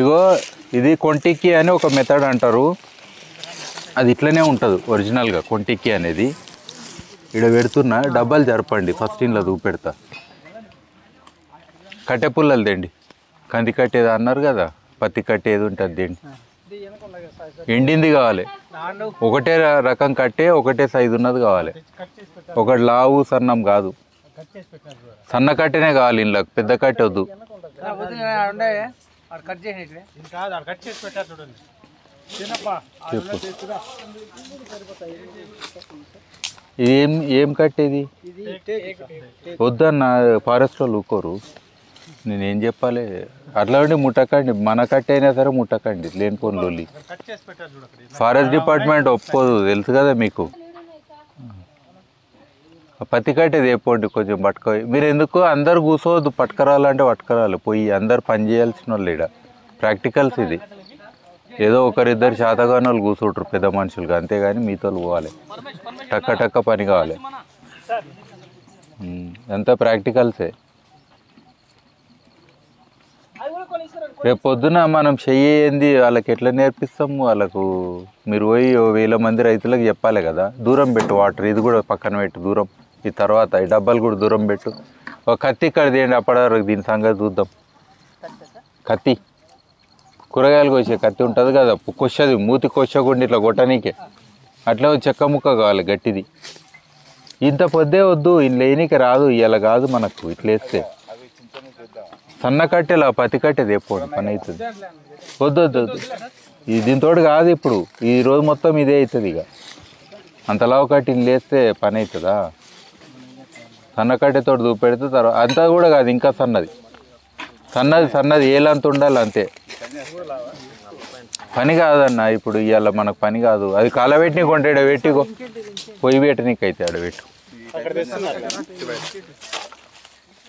ఇగో ఇది కొంటిక్కి అని ఒక మెథడ్ అంటారు. అది ఇట్లనే ఉంటుంది ఒరిజినల్గా. కొంటిక్కి అనేది ఇక్కడ పెడుతున్నా, డబ్బాలు జరపండి. ఫస్ట్ ఇంట్లో చూపెడతా. కట్టె పుల్లలు తేండి. కంది కట్టేది అన్నారు కదా, పత్తి కట్టేది ఉంటుంది తేండి. ఎండింది కావాలి. ఒకటే రకం కట్టే, ఒకటే సైజు ఉన్నది కావాలి. ఒకటి లావు సన్నం కాదు, సన్న కట్టెనే కావాలి. ఇంట్లో పెద్ద కట్టె వద్దు. ఏం కట్టేది వద్దన్న, ఫారెస్ట్ వాళ్ళు ఊకోరు. నేనేం చెప్పాలి? అట్లా ఉండి ముట్టకండి. మన కట్టె అయినా సరే ముట్టకండి, లేనిపోని లొల్లి. ఫారెస్ట్ డిపార్ట్మెంట్ ఒప్పుకోదు, తెలుసు కదా మీకు. పత్తి కట్టేది వేపోండి కొంచెం పట్టుకో. మీరు ఎందుకు అందరు కూర్చోవద్దు, పట్టుకురాలంటే పట్టుకురాలి. పోయి అందరు పని చేయాల్సిన వాళ్ళు ఇక్కడ. ప్రాక్టికల్స్ ఇది. ఏదో ఒకరిద్దరు శాతగాని వాళ్ళు కూర్చుంటారు పెద్ద మనుషులుగా, అంతేగాని మీతో పోవాలి. టక్క టక్క పని కావాలి. అంతా ప్రాక్టికల్సే. రేపు పొద్దున మనం చెయ్యింది వాళ్ళకి ఎట్లా నేర్పిస్తాము? వాళ్ళకు మీరు పోయి 1000 మంది రైతులకు చెప్పాలి కదా. దూరం పెట్టు వాటర్, ఇది కూడా పక్కన పెట్టు దూరం. ఈ తర్వాత ఈ డబ్బాలు కూడా దూరం పెట్టు. ఒక కత్తి ఇక్కడ తీయండి, అప్పటి వరకు దీని సంగతి చూద్దాం. కత్తి, కూరగాయలు కోసే కత్తి ఉంటుంది కదా, కొచ్చది, మూతి కొచ్చకుండా ఇట్లా కొట్టనీకే. అట్లా చెక్క ముక్క కావాలి గట్టిది. ఇంత పొద్దే వద్దు, ఇంట్లో లేనికి రాదు. ఇలా కాదు మనకు, ఇట్లా వేస్తే సన్న కట్టెలా పత్తి కట్టేది ఎప్పుడు పని అవుతుంది. వద్దు వద్దు వద్దు, ఇది దీంతో కాదు. ఇప్పుడు ఈ రోజు మొత్తం ఇదే అవుతుంది. ఇక అంతలావు కట్టి లేస్తే పని అవుతుందా? సన్న కట్టెతో చూపెడితే తర్వాత అంతా కూడా కాదు, ఇంకా సన్నది సన్నది సన్నది ఏలంత ఉండాలి అంతే. పని కాదన్న ఇప్పుడు ఇవాళ మనకు పని కాదు. అది కాలబెట్టినీకు కొంటే పెట్టుకో, పొయ్యి పెట్టనీకి అయితే ఆడబెట్టు.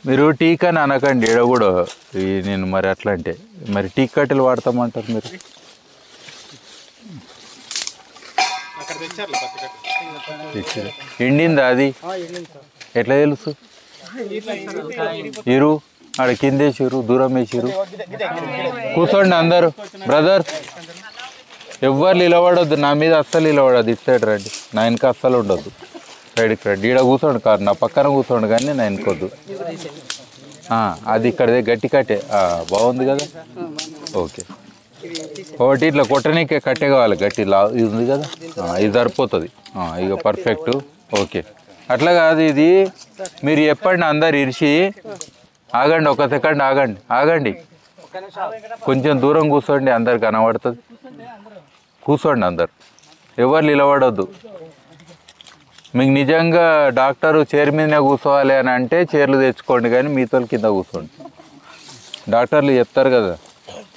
మీరు టీక్ అని అనకండి ఈడ కూడా. నేను మరి అట్లా అంటే మరి టీక్ కట్టెలు వాడతామంటారు మీరు. ఎండిందా అది? ఎట్లా తెలుసు? ఇరు ఆడ కింద వేసిరు, దూరం వేసిరు. కూర్చోండి అందరు బ్రదర్. ఎవ్వరు నిలబడొద్దు, నా మీద అస్సలు నిలబడద్దు. ఇటు సైడ్ రండి, నా వెనక అస్సలు ఉండొద్దు. సైడ్కి రండి. ఈడ కూర్చోండి, కారు నా పక్కన కూర్చోండి, కానీ నా వెనుకొద్దు. అది ఇక్కడ గట్టి కట్టే బాగుంది కదా. ఓకే, ఒకటి ఇట్లా కొట్టనీకే కట్టే కావాలి గట్టి. ఇది ఉంది కదా, ఇది సరిపోతుంది. ఇక పర్ఫెక్ట్. ఓకే, అట్లా కాదు ఇది. మీరు చెప్పండి అందరు ఇరిచి. ఆగండి, ఒక సెకండ్ ఆగండి, ఆగండి. కొంచెం దూరం కూర్చోండి, అందరు కనబడుతుంది. కూర్చోండి అందరు, ఎవరు నిలబడొద్దు. మీకు నిజంగా డాక్టరు చైర్ మీదనే కూర్చోవాలి అని అంటే చైర్లు తెచ్చుకోండి, కానీ మీతో కింద కూర్చోండి. డాక్టర్లు చెప్తారు కదా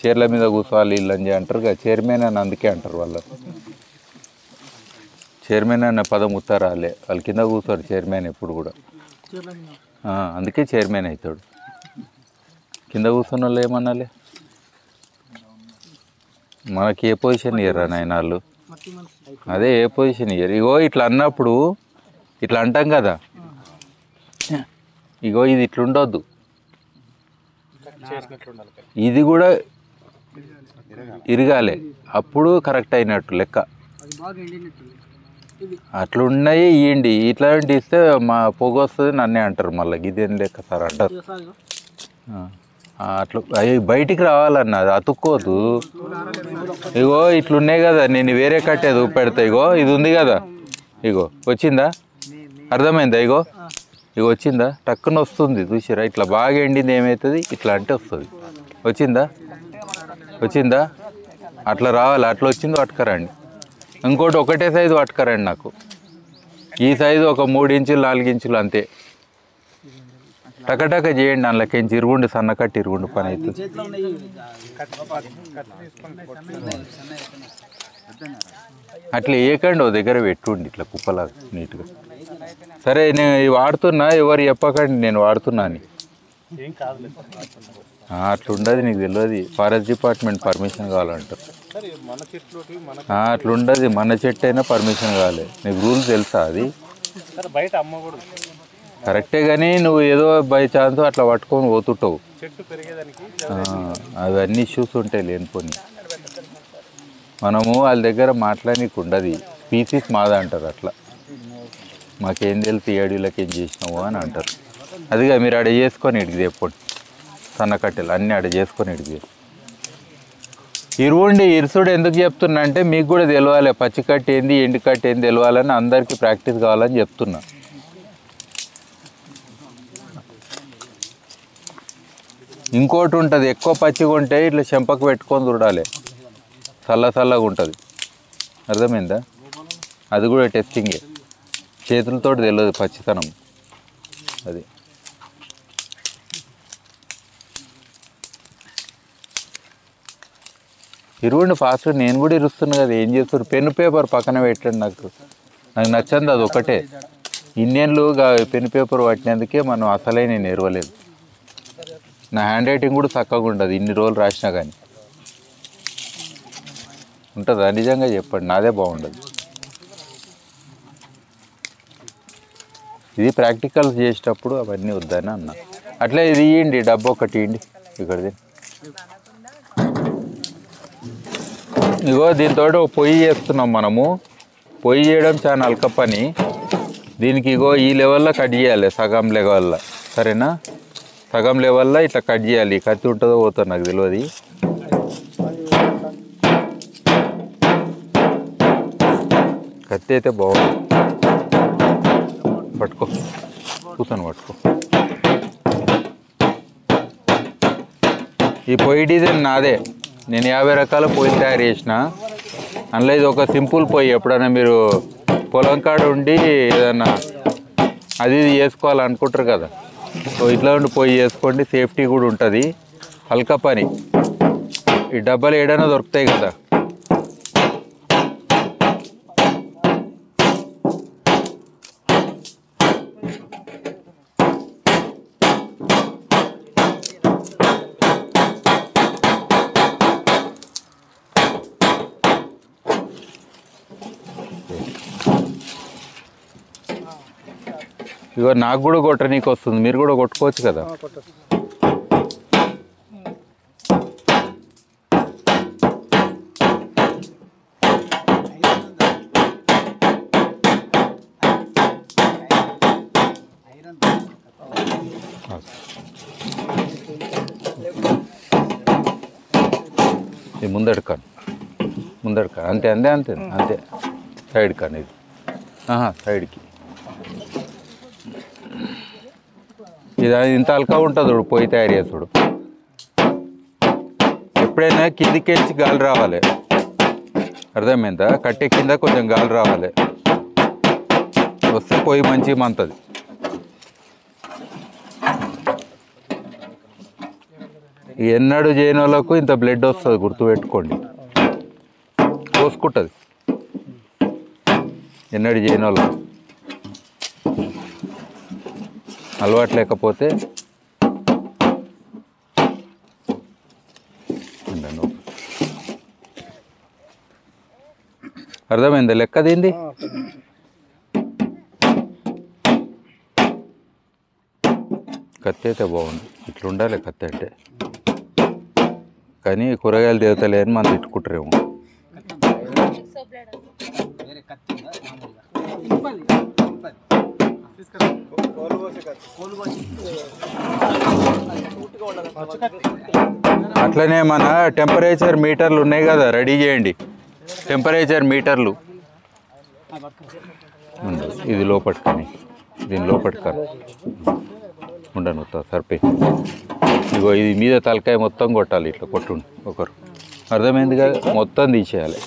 చైర్ల మీద కూర్చోవాలి ఇల్లని అంటారు కదా. చైర్మన్ అని అందుకే అంటారు వాళ్ళు. చైర్మన్ అన్న పదం ఉత్తరాలే, వాళ్ళు కింద కూర్చోరు చైర్మన్ ఎప్పుడు కూడా. అందుకే చైర్మన్ అవుతాడు. కింద కూర్చున్న వాళ్ళు ఏమనాలి? మనకి ఏ పొజిషన్ ఇయ్యరా నాయన వాళ్ళు? అదే ఏ పొజిషన్ ఇయ్యరు. ఇగో ఇట్లా అన్నప్పుడు ఇట్లా అంటాం కదా, ఇగో ఇది ఇట్లుండొద్దు. ఇది కూడా ఇరగాలి, అప్పుడు కరెక్ట్ అయినట్టు లెక్క. అట్లున్నాయి ఇవ్వండి. ఇట్లాంటి ఇస్తే మా పొగ వస్తుంది నన్నే అంటారు మళ్ళీ. ఇదేం లెక్క సార్ అంటారు. అట్లా అవి బయటికి రావాలన్న, అది అతుక్కోదు. ఇగో ఇట్లున్నాయి కదా, నేను వేరే కట్టేది పెడతా. ఇగో ఇది ఉంది కదా, ఇగో వచ్చిందా? అర్థమైందా? ఇగో ఇగో వచ్చిందా? టక్కున వస్తుంది చూసిరా. ఇట్లా బాగా ఎండింది ఏమవుతుంది? ఇట్లా అంటే వస్తుంది. వచ్చిందా? వచ్చిందా? అట్లా రావాలి. అట్లా వచ్చింది పట్టుకరండి. ఇంకోటి ఒకటే సైజు పట్టుకరండి నాకు. ఈ సైజు ఒక 3 ఇంచులు 4 ఇంచులు అంతే. టకటక చేయండి. అందులోకించి ఇరుగుండి, సన్నకట్టి ఇరుగుండి పని అవుతుంది. అట్లా వేయకండి, ఓ దగ్గర పెట్టుండి ఇట్లా కుప్పలాగా నీట్గా. సరే, నేను ఇవి వాడుతున్నా, ఎవరు చెప్పకండి నేను వాడుతున్నా అని. అట్లా ఉండదు, నీకు తెలియదు. ఫారెస్ట్ డిపార్ట్మెంట్ పర్మిషన్ కావాలంటారు. అట్లా ఉండదు, మన చెట్టు అయినా పర్మిషన్ కావాలి. నీకు రూల్స్ తెలుసా? అది కరెక్టే, కానీ నువ్వు ఏదో బై ఛాన్స్ అట్లా పట్టుకొని పోతుంటావు. అవన్నీ ఇష్యూస్ ఉంటాయి లేనిపోని. మనము వాళ్ళ దగ్గర మాట్లాడనీకు ఉండదు. స్పీసీస్ మాదా అంటారు. అట్లా మాకేం తెలుసు ఈ అడవిలోకి ఏం చేసినావు అని అంటారు. అదిగా మీరు అడ చేసుకొని ఇడికి ఎప్పుడు సన్నకట్టెలు అన్నీ అడ చేసుకొని ఇడికి ఇరువుండి ఇరుసుడు ఎందుకు చెప్తున్నా అంటే మీకు కూడా తెలవాలి, పచ్చి కట్టు ఏంది ఎండు కట్టు ఏంది తెలవాలని, అందరికీ ప్రాక్టీస్ కావాలని చెప్తున్నా. ఇంకోటి ఉంటుంది, ఎక్కువ పచ్చిగా ఉంటే ఇట్లా చెంపకు పెట్టుకొని చూడాలి, చల్లగా ఉంటుంది. అర్థమైందా? అది కూడా టెస్టింగే, చేతులతో తెలియదు పచ్చితనం. అది ఇరువుండి ఫాస్ట్గా. నేను కూడా ఇరుస్తున్నా కదా, ఏం చేస్తారు? పెన్ను పేపర్ పక్కన పెట్టండి. నాకు నచ్చంది అది ఒకటే. ఇన్నేళ్ళు పెన్ను పేపర్ పట్టినందుకే మనం అసలే నేను ఎరవలేదు. నా హ్యాండ్ రైటింగ్ కూడా చక్కగా ఉండదు ఇన్ని రోజులు రాసినా కానీ. ఉంటుందా? నిజంగా చెప్పండి, నాదే బాగుండదు. ఇది ప్రాక్టికల్స్ చేసేటప్పుడు అవన్నీ వద్దని అన్న. అట్లా ఇది ఇవ్వండి, డబ్బు ఒకటి ఇవ్వండి ఇక్కడిది. ఇగో దీంతో పొయ్యి చేస్తున్నాం మనము. పొయ్యి చేయడం చాలా అల్క పని. దీనికి ఇగో ఈ లెవెల్లో కట్ చేయాలి, సగం లెవెల్లో. సరేనా? సగం లెవెల్లో ఇట్లా కట్ చేయాలి. కత్తి ఉంటుందో పోతుంది నాకు తెలియదు. కత్తి అయితే బాగుంది. పట్టుకో, కూర్చొని పట్టుకో. ఈ పొయ్యి డిజైన్ నాదే. నేను 50 రకాల పొయ్యిలు తయారు చేసిన. అందులో ఇది ఒక సింపుల్ పొయ్యి. ఎప్పుడైనా మీరు పొలం కాడ ఉండి ఏదన్నా అది ఇది చేసుకోవాలనుకుంటారు కదా, సో ఇట్లా ఉండి పొయ్యి చేసుకోండి. సేఫ్టీ కూడా ఉంటుంది. హల్కా పని. ఈ డబ్బాలు ఏడైనా దొరుకుతాయి కదా. ఇగో నాకు కూడా కొట్టనీకి వస్తుంది, మీరు కూడా కొట్టుకోవచ్చు కదా. ఇది ముందడుకాను అంతే అంతే అంతే అంతే. సైడ్ కానీ ఇది సైడ్కి ఇది ఇంత అల్కా ఉంటుంది. పొయ్యి తయారు చేసుడు ఎప్పుడైనా కిందికెళ్ళి గాలి రావాలి. అర్థమైందా? కట్టె కింద కొంచెం గాలి రావాలి, వస్తే పొయ్యి మంచిగా మంతుంది. ఎన్నడూ చేయని వాళ్ళకు ఇంత బ్లడ్ వస్తుంది, గుర్తుపెట్టుకోండి. పోసుకుంటుంది ఎన్నడూ చేయని వాళ్ళకు. అలవాటు లేకపోతే అర్థమైందా లెక్క దీంది? కత్తి అయితే బాగుంది. ఇట్లా ఉండాలి కత్తి అంటే. కానీ కూరగాయలు దేవతలే అని మనం తిట్టుకుంటారేమో. అట్లనే మన టెంపరేచర్ మీటర్లు ఉన్నాయి కదా, రెడీ చేయండి. టెంపరేచర్ మీటర్లు ఇది లోపట్టుకొని, దీని లోపట్టుకొని ఉండను సరిపోయి. ఇగో ఇది మీద తలకాయ మొత్తం కొట్టాలి, ఇట్లా కొట్టుండి ఒకరు. అర్థమైంది కదా? మొత్తం తీసేయాలి.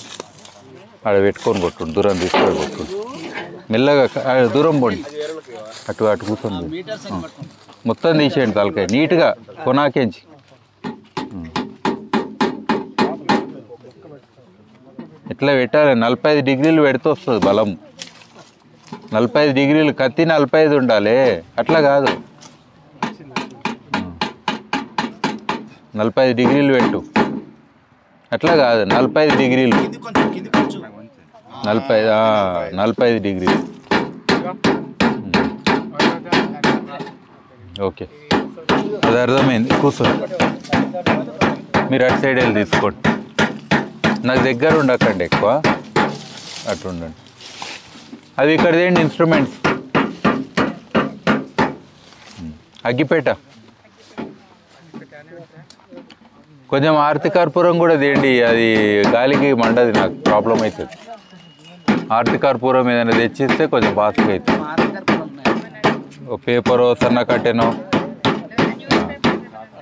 ఆడ పెట్టుకొని కొట్టుండి, దూరం తీసుకొని కొట్టుండి. మెల్లగా దూరం పోండి, అటు అటు కూర్చొని మొత్తం తీసేయండి తలకాయ నీట్గా కొనాకించి. ఇట్లా పెట్టాలి. 45 డిగ్రీలు పెడితే వస్తుంది బలం. 45 డిగ్రీలు, కత్తి 45 ఉండాలి. అట్లా కాదు, 45 డిగ్రీలు పెట్టు. అట్లా కాదు, 45 డిగ్రీలు, 45 డిగ్రీలు. ఓకే, అది అర్థమైంది. కూర్చోండి, మీరు అటు సైడ్ వెళ్ళి తీసుకోండి. నాకు దగ్గర ఉండకండి ఎక్కువ, అటు ఉండండి. అది ఇక్కడ తేండి ఇన్స్ట్రుమెంట్స్. అగ్గిపేట కొంచెం ఆర్తి కర్పూరం కూడా తేండి, అది గాలికి మండది, నాకు ప్రాబ్లం అవుతుంది. ఆర్తి కర్పూరం ఏదైనా తెచ్చిస్తే కొంచెం బాస్గా అవుతుంది. ఓ పేపరో సన్న కట్టెనో.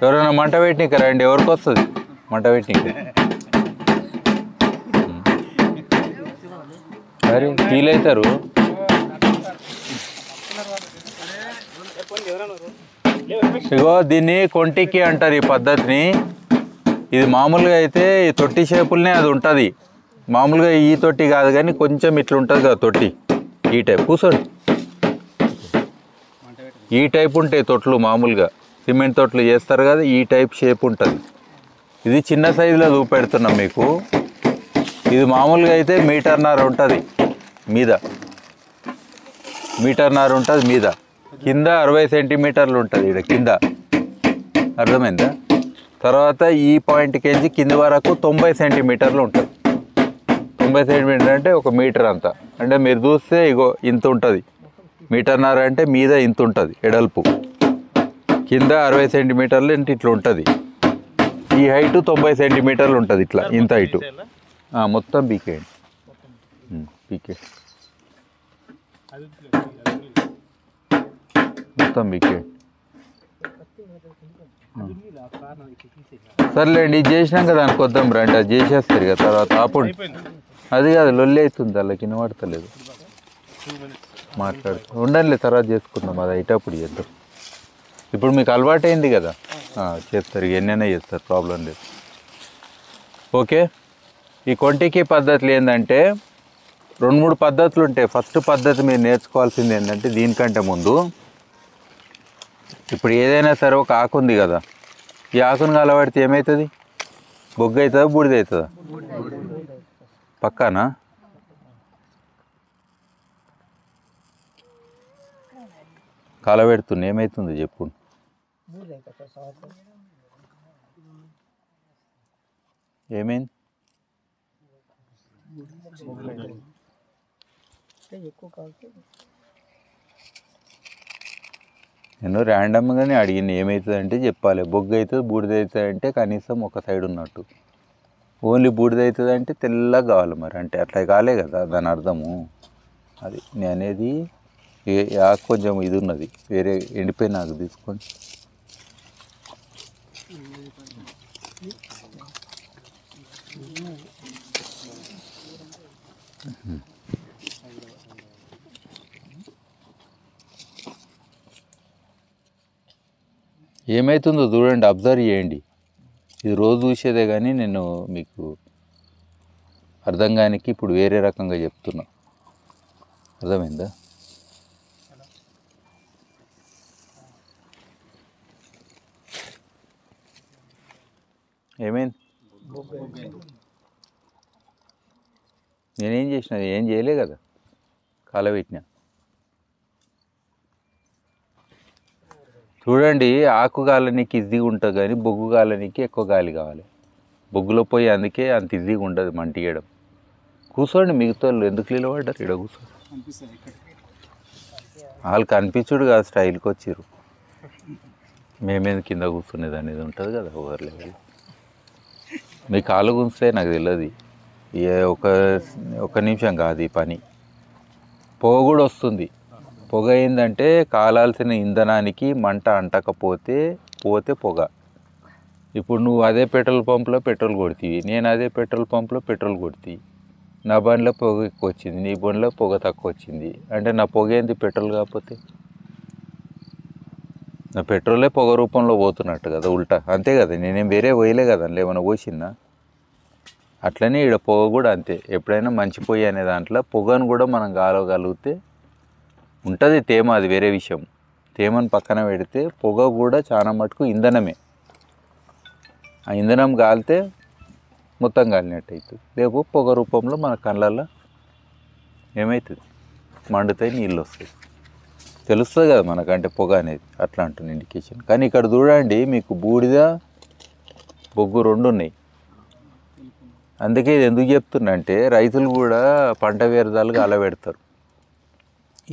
ఎవరైనా మంట పెట్టినీకి రండి, ఎవరికి వస్తుంది మంట పెట్టినీకి? సరే ఫీల్ అవుతారు. ఇగో దీన్ని కొంటికి అంటారు ఈ పద్ధతిని. ఇది మామూలుగా అయితే ఈ తొట్టి షేపులనే అది ఉంటుంది. మామూలుగా ఈ తొట్టి కాదు కానీ కొంచెం ఇట్లా ఉంటుంది కదా తొట్టి, ఈ టైప్. కూర్చోండి. ఈ టైప్ ఉంటాయి తొట్లు, మామూలుగా సిమెంట్ తొట్లు చేస్తారు కదా, ఈ టైప్ షేప్ ఉంటుంది. ఇది చిన్న సైజులో చూపెడుతున్నాం మీకు. ఇది మామూలుగా అయితే 1.5 మీటర్ ఉంటుంది మీద, 1.5 మీటర్ ఉంటుంది మీద. కింద 60 సెంటీమీటర్లు ఉంటుంది ఇక్కడ కింద, అర్థమైందా? తర్వాత ఈ పాయింట్కి కింది వరకు 90 సెంటీమీటర్లు ఉంటుంది. 90 సెంటీమీటర్ అంటే 1 మీటర్ అంతా. అంటే మీరు చూస్తే ఇగో ఇంత ఉంటుంది, 1.5 మీటర్ అంటే మీద ఇంత ఉంటుంది ఎడల్పు, కింద 60 సెంటీమీటర్లు అంటే ఇట్లా ఉంటుంది. ఈ హైటు 90 సెంటీమీటర్లు ఉంటుంది, ఇట్లా ఇంత హైటు. మొత్తం పీకేయండి, పీకే మొత్తం పీకేయండి. సర్లేండి, ఇది చేసినాక దానికి వద్దాం రండి. అది చేసేస్తారు కదా తర్వాత ఆపండి. అది కాదు, లొల్లి అవుతుంది, వాళ్ళకి వినబడతలేదు. మాట్లాడుతూ ఉండండి, తర్వాత చేసుకుందాం. అది అయిటప్పుడు చేద్దాం. ఇప్పుడు మీకు అలవాటు అయింది కదా, చేస్తారు, ఎన్నైనా చేస్తారు, ప్రాబ్లం లేదు. ఓకే, ఈ కొంటికి పద్ధతులు ఏంటంటే 2-3 పద్ధతులు ఉంటాయి. ఫస్ట్ పద్ధతి మీరు నేర్చుకోవాల్సింది ఏంటంటే, దీనికంటే ముందు ఇప్పుడు ఏదైనా సరే ఒక ఆకు ఉంది కదా, ఈ ఆకును కలబడితే ఏమవుతుంది? బొగ్గు అవుతుందా, బూడిద అవుతుందా? పక్కానా? కలబెడుతుంది ఏమవుతుంది చెప్పు? ఏమైంది? నేను ర్యాండమ్గానే అడిగింది ఏమవుతుంది అంటే చెప్పాలి. బొగ్గు అవుతుంది, బూడిద అవుతుంది అంటే కనీసం ఒక సైడ్ ఉన్నట్టు. ఓన్లీ బూడిద అవుతుంది అంటే తెల్లగా కావాలి మరి, అంటే అట్లా కాలే కదా దాని అర్థము. అది నేను అనేది. ఆకు కొంచెం ఇది ఉన్నది, వేరే ఎండిపోయిన ఆకు తీసుకోండి. ఏమవుతుందో చూడండి, అబ్జర్వ్ చేయండి. ఇది రోజు చూసేదే కానీ నేను మీకు అర్థం కానికి ఇప్పుడు వేరే రకంగా చెప్తున్నా. అర్థమైందా? ఏమైంది? నేనేం చేసిన? ఏం చేయలే కదా, కాలబెట్టినా. చూడండి, ఆకు గాలనికి ఈజీగా ఉంటుంది కానీ బొగ్గు గాలనికి ఎక్కువ గాలి కావాలి. బొగ్గులో పోయి అందుకే అంత ఈజీగా ఉండదు మంటియడం. కూర్చోండి, మిగతా వాళ్ళు ఎందుకు నిలబడ్డారు? ఇక్కడ కూర్చోండి. వాళ్ళు కనిపించుడు కాదు, స్టైల్కి వచ్చారు. మేమేది కింద కూర్చునేది అనేది ఉంటుంది కదా ఓవర్ లెవెల్. మీ కాళ్ళు గుంచితే నాకు తెలియదు. ఒక నిమిషం కాదు ఈ పని. పొగ కూడా వస్తుంది. పొగ ఏంటంటే కాలాల్సిన ఇంధనానికి మంట అంటకపోతే పొగ. ఇప్పుడు నువ్వు అదే పెట్రోల్ పంప్లో పెట్రోల్ కొడుతీవి, నేను అదే పెట్రోల్ పంప్లో పెట్రోల్ కొడుతీ. నా బండిలో పొగ ఎక్కువ వచ్చింది, నీ బండిలో పొగ తక్కువ వచ్చింది. అంటే నా పొగ ఏంది పెట్రోల్ కాకపోతే? నా పెట్రోలే పొగ రూపంలో పోతున్నట్టు కదా, ఉల్టా. అంతే కదా, నేనేం వేరే పోయలే కదా, ఏమైనా పోసిందా? అట్లనే ఇక్కడ పొగ కూడా అంతే. ఎప్పుడైనా మంచి పొయ్యి అనే దాంట్లో పొగను కూడా మనం కాలగలిగితే ఉంటుంది తేమ, అది వేరే విషయం. తేమను పక్కన పెడితే పొగ కూడా చాలా మటుకు ఇంధనమే. ఆ ఇంధనం కాలితే మొత్తం కాలినట్టు అవుతుంది. రేపు పొగ రూపంలో మన కళ్ళల్లో ఏమవుతుంది? మండుతాయి, నీళ్ళు వస్తాయి. తెలుస్తుంది కదా మనకంటే పొగ అనేది, అట్లా అంటుంది ఇండికేషన్. కానీ ఇక్కడ చూడండి మీకు బూడిద బొగ్గు రెండు ఉన్నాయి. అందుకే ఇది ఎందుకు చెప్తున్నా అంటే రైతులు కూడా పంట వ్యర్థాలుగా అలవెడతారు.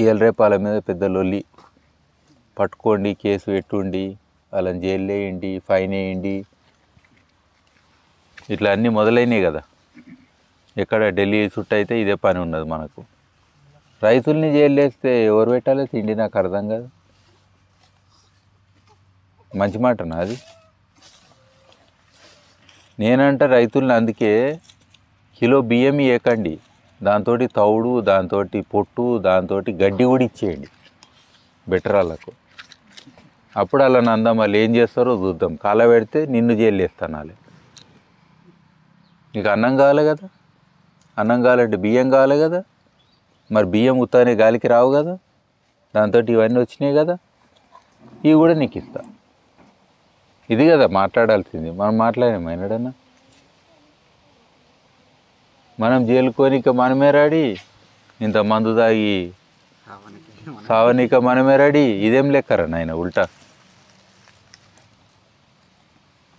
ఇవాళ రేపు వాళ్ళ మీద పెద్ద లొల్లి, పట్టుకోండి, కేసు పెట్టుండి, వాళ్ళని జైలు వేయండి, ఫైన్ వేయండి, ఇట్లా అన్నీ మొదలైనవి కదా. ఎక్కడ ఢిల్లీ చుట్టూ అయితే ఇదే పని ఉన్నది మనకు. రైతుల్ని జైలు వేస్తే ఎవరు పెట్టాలి తిండి, నాకు అర్థం కాదు. మంచి మాటనా అది? నేనంట రైతుల్ని అందుకే కిలో బియ్యం ఇవ్వకండి, దాంతో తౌడు, దాంతో పొట్టు, దాంతో గడ్డి కూడా ఇచ్చేయండి బెటర్ వాళ్ళకు. అప్పుడు అలా నందాం వాళ్ళు ఏం చేస్తారో చూద్దాం. కాల పెడితే నిన్ను జైలు వేస్తాను వాళ్ళే. నీకు అన్నం కావాలి కదా, అన్నం కావాలంటే బియ్యం కావాలి కదా, మరి బియ్యం ఉత్తానే గాలికి రావు కదా, దాంతో ఇవన్నీ వచ్చినాయి కదా, ఇవి కూడా నీకు ఇస్తా. ఇది కదా మాట్లాడాల్సింది. మనం మాట్లాడాము ఎన్నడన్నా? మనం జైలుకోనిక మనమే రెడీ, ఇంత మందు తాగి సావనిక మనమే రెడీ. ఇదేం లెక్కరా నాయన ఉల్టా?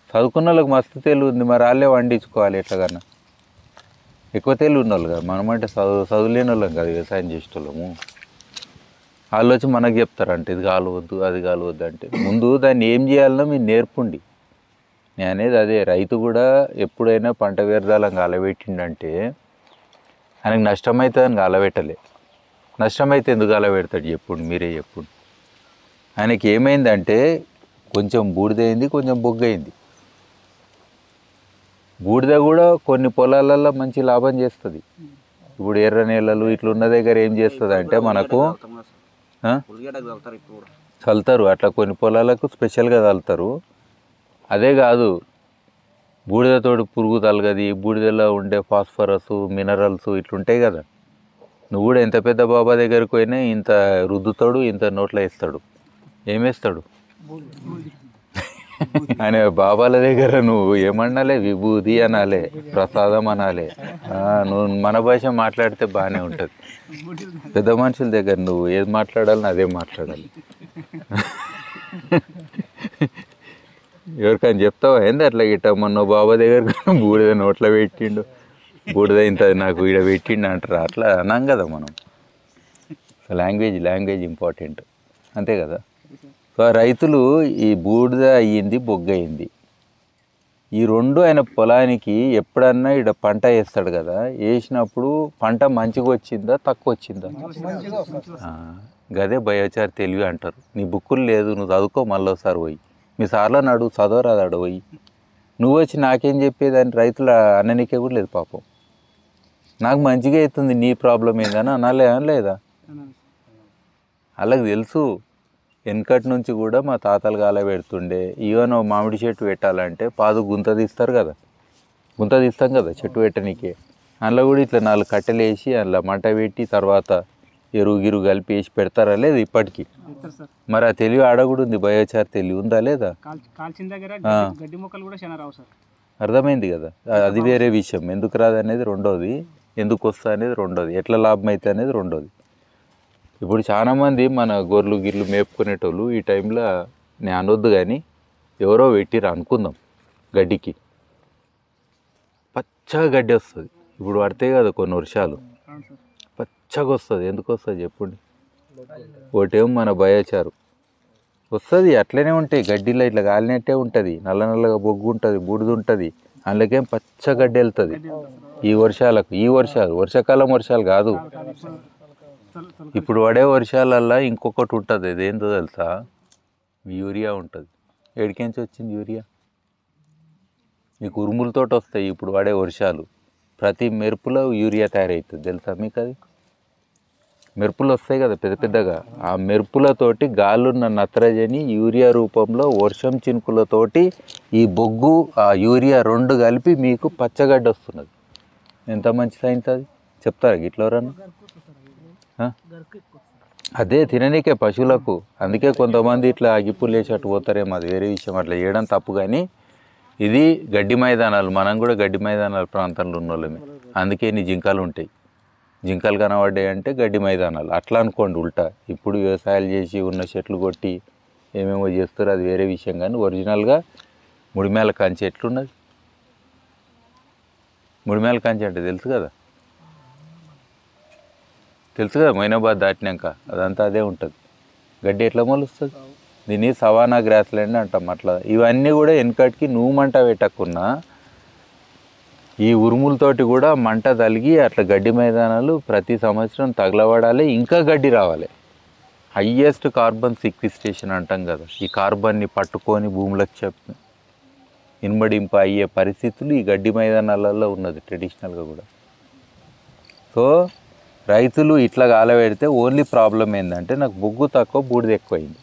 చదువుకున్న వాళ్ళకి మస్తు తెలివి ఉంది, మరి వాళ్ళే వండించుకోవాలి ఎట్లాగన్నా. ఎక్కువ తెలివి ఉన్న వాళ్ళు కదా, మనమంటే చదువులేని వాళ్ళం కాదు, వ్యవసాయం చేసేటోళ్ళము. వాళ్ళు వచ్చి మనకు చెప్తారంటే ఇది కాలవద్దు, అది కాలవద్దు అంటే ముందు దాన్ని ఏం చేయాలనో మీరు నేర్పుండి. నేను అనేది అదే. రైతు కూడా ఎప్పుడైనా పంట వ్యర్థాలను గాలబెట్టిండంటే ఆయనకు నష్టమవుతుందని గాలబెట్టలే. నష్టమైతే ఎందుకు గాలబెడతాడు చెప్పుడు, మీరే చెప్పుడు. ఆయనకి ఏమైందంటే కొంచెం బూడిదైంది, కొంచెం బొగ్గైంది. బూడిద కూడా కొన్ని పొలాలలో మంచి లాభం చేస్తుంది. ఇప్పుడు ఎర్ర నేలలు ఇట్లా ఉన్న దగ్గర ఏం చేస్తుంది అంటే మనకు చల్లుతారు, అట్లా కొన్ని పొలాలకు స్పెషల్గా చల్లుతారు. అదే కాదు, బూడిదతోటి పురుగు తలగది, బూడిదలో ఉండే ఫాస్ఫరస్, మినరల్స్ ఇట్లుంటాయి కదా. నువ్వు కూడా ఎంత పెద్ద బాబా దగ్గరికి పోయినా ఇంత రుద్దుతాడు, ఇంత నోట్లో వేస్తాడు. ఏమేస్తాడు ఆయన బాబాల దగ్గర? నువ్వు ఏమన్నాలే, విభూది అనాలే, ప్రసాదం అనాలే. నువ్వు మన భాష మాట్లాడితే బాగానే ఉంటుంది. పెద్ద మనుషుల దగ్గర నువ్వు ఏది మాట్లాడాలని అదే మాట్లాడాలి. ఎవరికైనా చెప్తావా ఏంది అట్లా గిట్ట? మొన్న బాబా దగ్గర బూడిద నోట్లో పెట్టిండు, బూడిద ఇంత నాకు ఈడ పెట్టిండు అంటారు. అట్లా అన్నాం కదా మనం. లాంగ్వేజ్ ఇంపార్టెంట్, అంతే కదా. సో రైతులు ఈ బూడిద అయ్యింది, బొగ్గ అయింది, ఈ రెండు ఆయన పొలానికి ఎప్పుడన్నా ఇక్కడ పంట వేస్తాడు కదా, వేసినప్పుడు పంట మంచిగా వచ్చిందా తక్కువ వచ్చిందా? గదే బయోచార్ తెలివి అంటారు. నీ బుక్కులు లేదు, నువ్వు చదువుకో, మళ్ళీ ఒకసారి పోయి మీ సార్లో నడువు, చదవరాదాడు పోయి. నువ్వు వచ్చి నాకేం చెప్పేది అని రైతులు అననికే కూడా లేదు పాపం. నాకు మంచిగా అవుతుంది, నీ ప్రాబ్లం ఏందని అనాలే అనలేదా? అలాగ తెలుసు. వెనకటి నుంచి కూడా మా తాతలు గాల పెడుతుండే. ఈవెన్ మామిడి చెట్టు పెట్టాలంటే పాదు గుంత తీస్తారు కదా, గుంత తీస్తాం కదా చెట్టు పెట్టనీకే. అందులో కూడా ఇట్లా 4 కట్టెలు వేసి అందులో మంట పెట్టి తర్వాత ఎరువు గిరువు కలిపి వేసి పెడతారా లేదు ఇప్పటికీ? మరి ఆ తెలివి ఆడ కూడా ఉంది, బయోచార్ తెలివి ఉందా లేదా? అర్థమైంది కదా. అది వేరే విషయం. ఎందుకు రాదు అనేది రెండోది, ఎందుకు వస్తా అనేది రెండోది, ఎట్లా లాభం అవుతుంది అనేది రెండోది. ఇప్పుడు చాలామంది మన గొర్రెలు గిర్లు మేపుకునేటోళ్ళు ఈ టైంలో నేను అనొద్దు కానీ ఎవరో పెట్టిరు అనుకుందాం, గడ్డికి పచ్చగా గడ్డి వస్తుంది. ఇప్పుడు పడితే కదా కొన్ని వర్షాలు, పచ్చగా వస్తుంది. ఎందుకు వస్తుంది చెప్పండి? ఒకటేమో మన బయోచారు వస్తుంది, అట్లనే ఉంటాయి గడ్డిలో ఇట్లా కాలినట్టే ఉంటుంది, నల్ల నల్లగా బొగ్గు ఉంటుంది, బూడిద ఉంటుంది, అందులోకేం పచ్చ గడ్డి వెళ్తుంది. ఈ వర్షాలకు, వర్షాకాలం వర్షాలు కాదు, ఇప్పుడు పడే వర్షాలల్లో ఇంకొకటి ఉంటుంది. అదేంటో తెలుసా? యూరియా ఉంటుంది. ఎడికెంచి వచ్చింది యూరియా? మీకు ఉరుములతో వస్తాయి ఇప్పుడు పడే వర్షాలు. ప్రతి మెరుపులో యూరియా తయారవుతుంది తెలుసా మీకు? అది మెరుపులు వస్తాయి కదా పెద్ద పెద్దగా, ఆ మెరుపులతోటి గాలున్న నత్రజని యూరియా రూపంలో వర్షం చినుకులతోటి ఈ బొగ్గు ఆ యూరియా రెండు కలిపి మీకు పచ్చగడ్డ వస్తున్నది. ఎంత మంచి సైన్స్ అది, చెప్తారా గిట్ల ఎవరన్నా? అదే తిననీకే పశువులకు. అందుకే కొంతమంది ఇట్లా అగిప్పులు వేసి అటు పోతారేమో, అది వేరే విషయం. అట్లా చేయడం తప్పు, కానీ ఇది గడ్డి మైదానాలు, మనం కూడా గడ్డి మైదానాల ప్రాంతంలో ఉన్న వాళ్ళమే. అందుకే నీ జింకలు ఉంటాయి. జింకలు కనబడ్డాయి అంటే గడ్డి మైదానాలు. అట్లా అనుకోండి ఉల్టా. ఇప్పుడు వ్యవసాయాలు చేసి ఉన్న చెట్లు కొట్టి ఏమేమో చేస్తారు, అది వేరే విషయం. కానీ ఒరిజినల్గా ముడిమేల కంచె ఎట్లున్నది? ముడిమేల కంచె అంటే తెలుసు కదా, మైనాబాద్ దాటినాక అదంతా అదే ఉంటుంది. గడ్డి ఎట్లా మొలుస్తుంది? దీన్ని సవానా గ్రాస్ ల్యాండ్ అంటాం. అట్లా ఇవన్నీ కూడా వెనకటికి నువ్వు మంట పెట్టకున్నా ఈ ఉరుములతోటి కూడా మంట తలిగి అట్లా గడ్డి మైదానాలు ప్రతి సంవత్సరం తగలబడాలి, ఇంకా గడ్డి రావాలి. హయ్యెస్ట్ కార్బన్ సిక్విస్టేషన్ అంటాం కదా, ఈ కార్బన్ని పట్టుకొని భూములకు ఇనుమడింప అయ్యే పరిస్థితులు ఈ గడ్డి మైదానాలలో ఉన్నది ట్రెడిషనల్గా కూడా. సో రైతులు ఇట్లా కాలబెడితే ఓన్లీ ప్రాబ్లం ఏంటంటే నాకు బొగ్గు తక్కువ బూడిద ఎక్కువైంది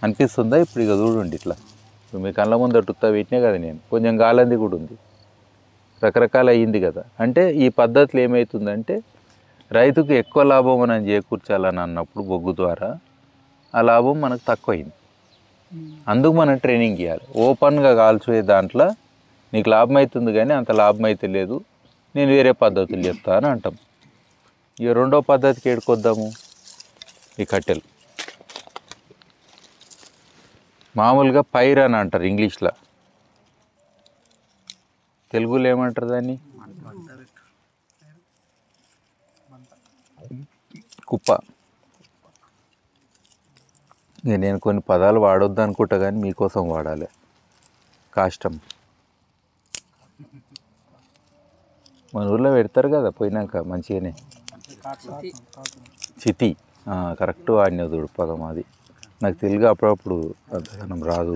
అనిపిస్తుందా? ఇప్పుడు ఇక చూడండి ఇట్లా మీ కళ్ళ ముందు అట్టుతా పెట్టినే కదా నేను, కొంచెం గాలంది కూడా ఉంది, రకరకాల అయ్యింది కదా. అంటే ఈ పద్ధతిలో ఏమవుతుందంటే రైతుకు ఎక్కువ లాభం మనం చేకూర్చాలని అన్నప్పుడు బొగ్గు ద్వారా ఆ లాభం మనకు తక్కువైంది. అందుకు మనం ట్రైనింగ్ ఇవ్వాలి. ఓపెన్గా కాల్చే దాంట్లో నీకు లాభం అవుతుంది కానీ అంత లాభం అయితే లేదు, నేను వేరే పద్ధతులు చెప్తా అని అంటాం. ఇక రెండో పద్ధతికి ఏడుకొద్దాము. ఈ కట్టెలు మామూలుగా పైర్ అని అంటారు ఇంగ్లీష్లో, తెలుగులో ఏమంటారు దాన్ని? కుప్ప. నేను కొన్ని పదాలు వాడొద్దు అనుకుంటా కానీ మీకోసం వాడాలి. కాష్టం మన ఊర్లో పెడతారు కదా పోయినాక మంచిగానే. చితి కరెక్ట్ వాడిన చూడు పదం, అది నాకు తెలుగు అప్పుడప్పుడు అంతగానం రాదు.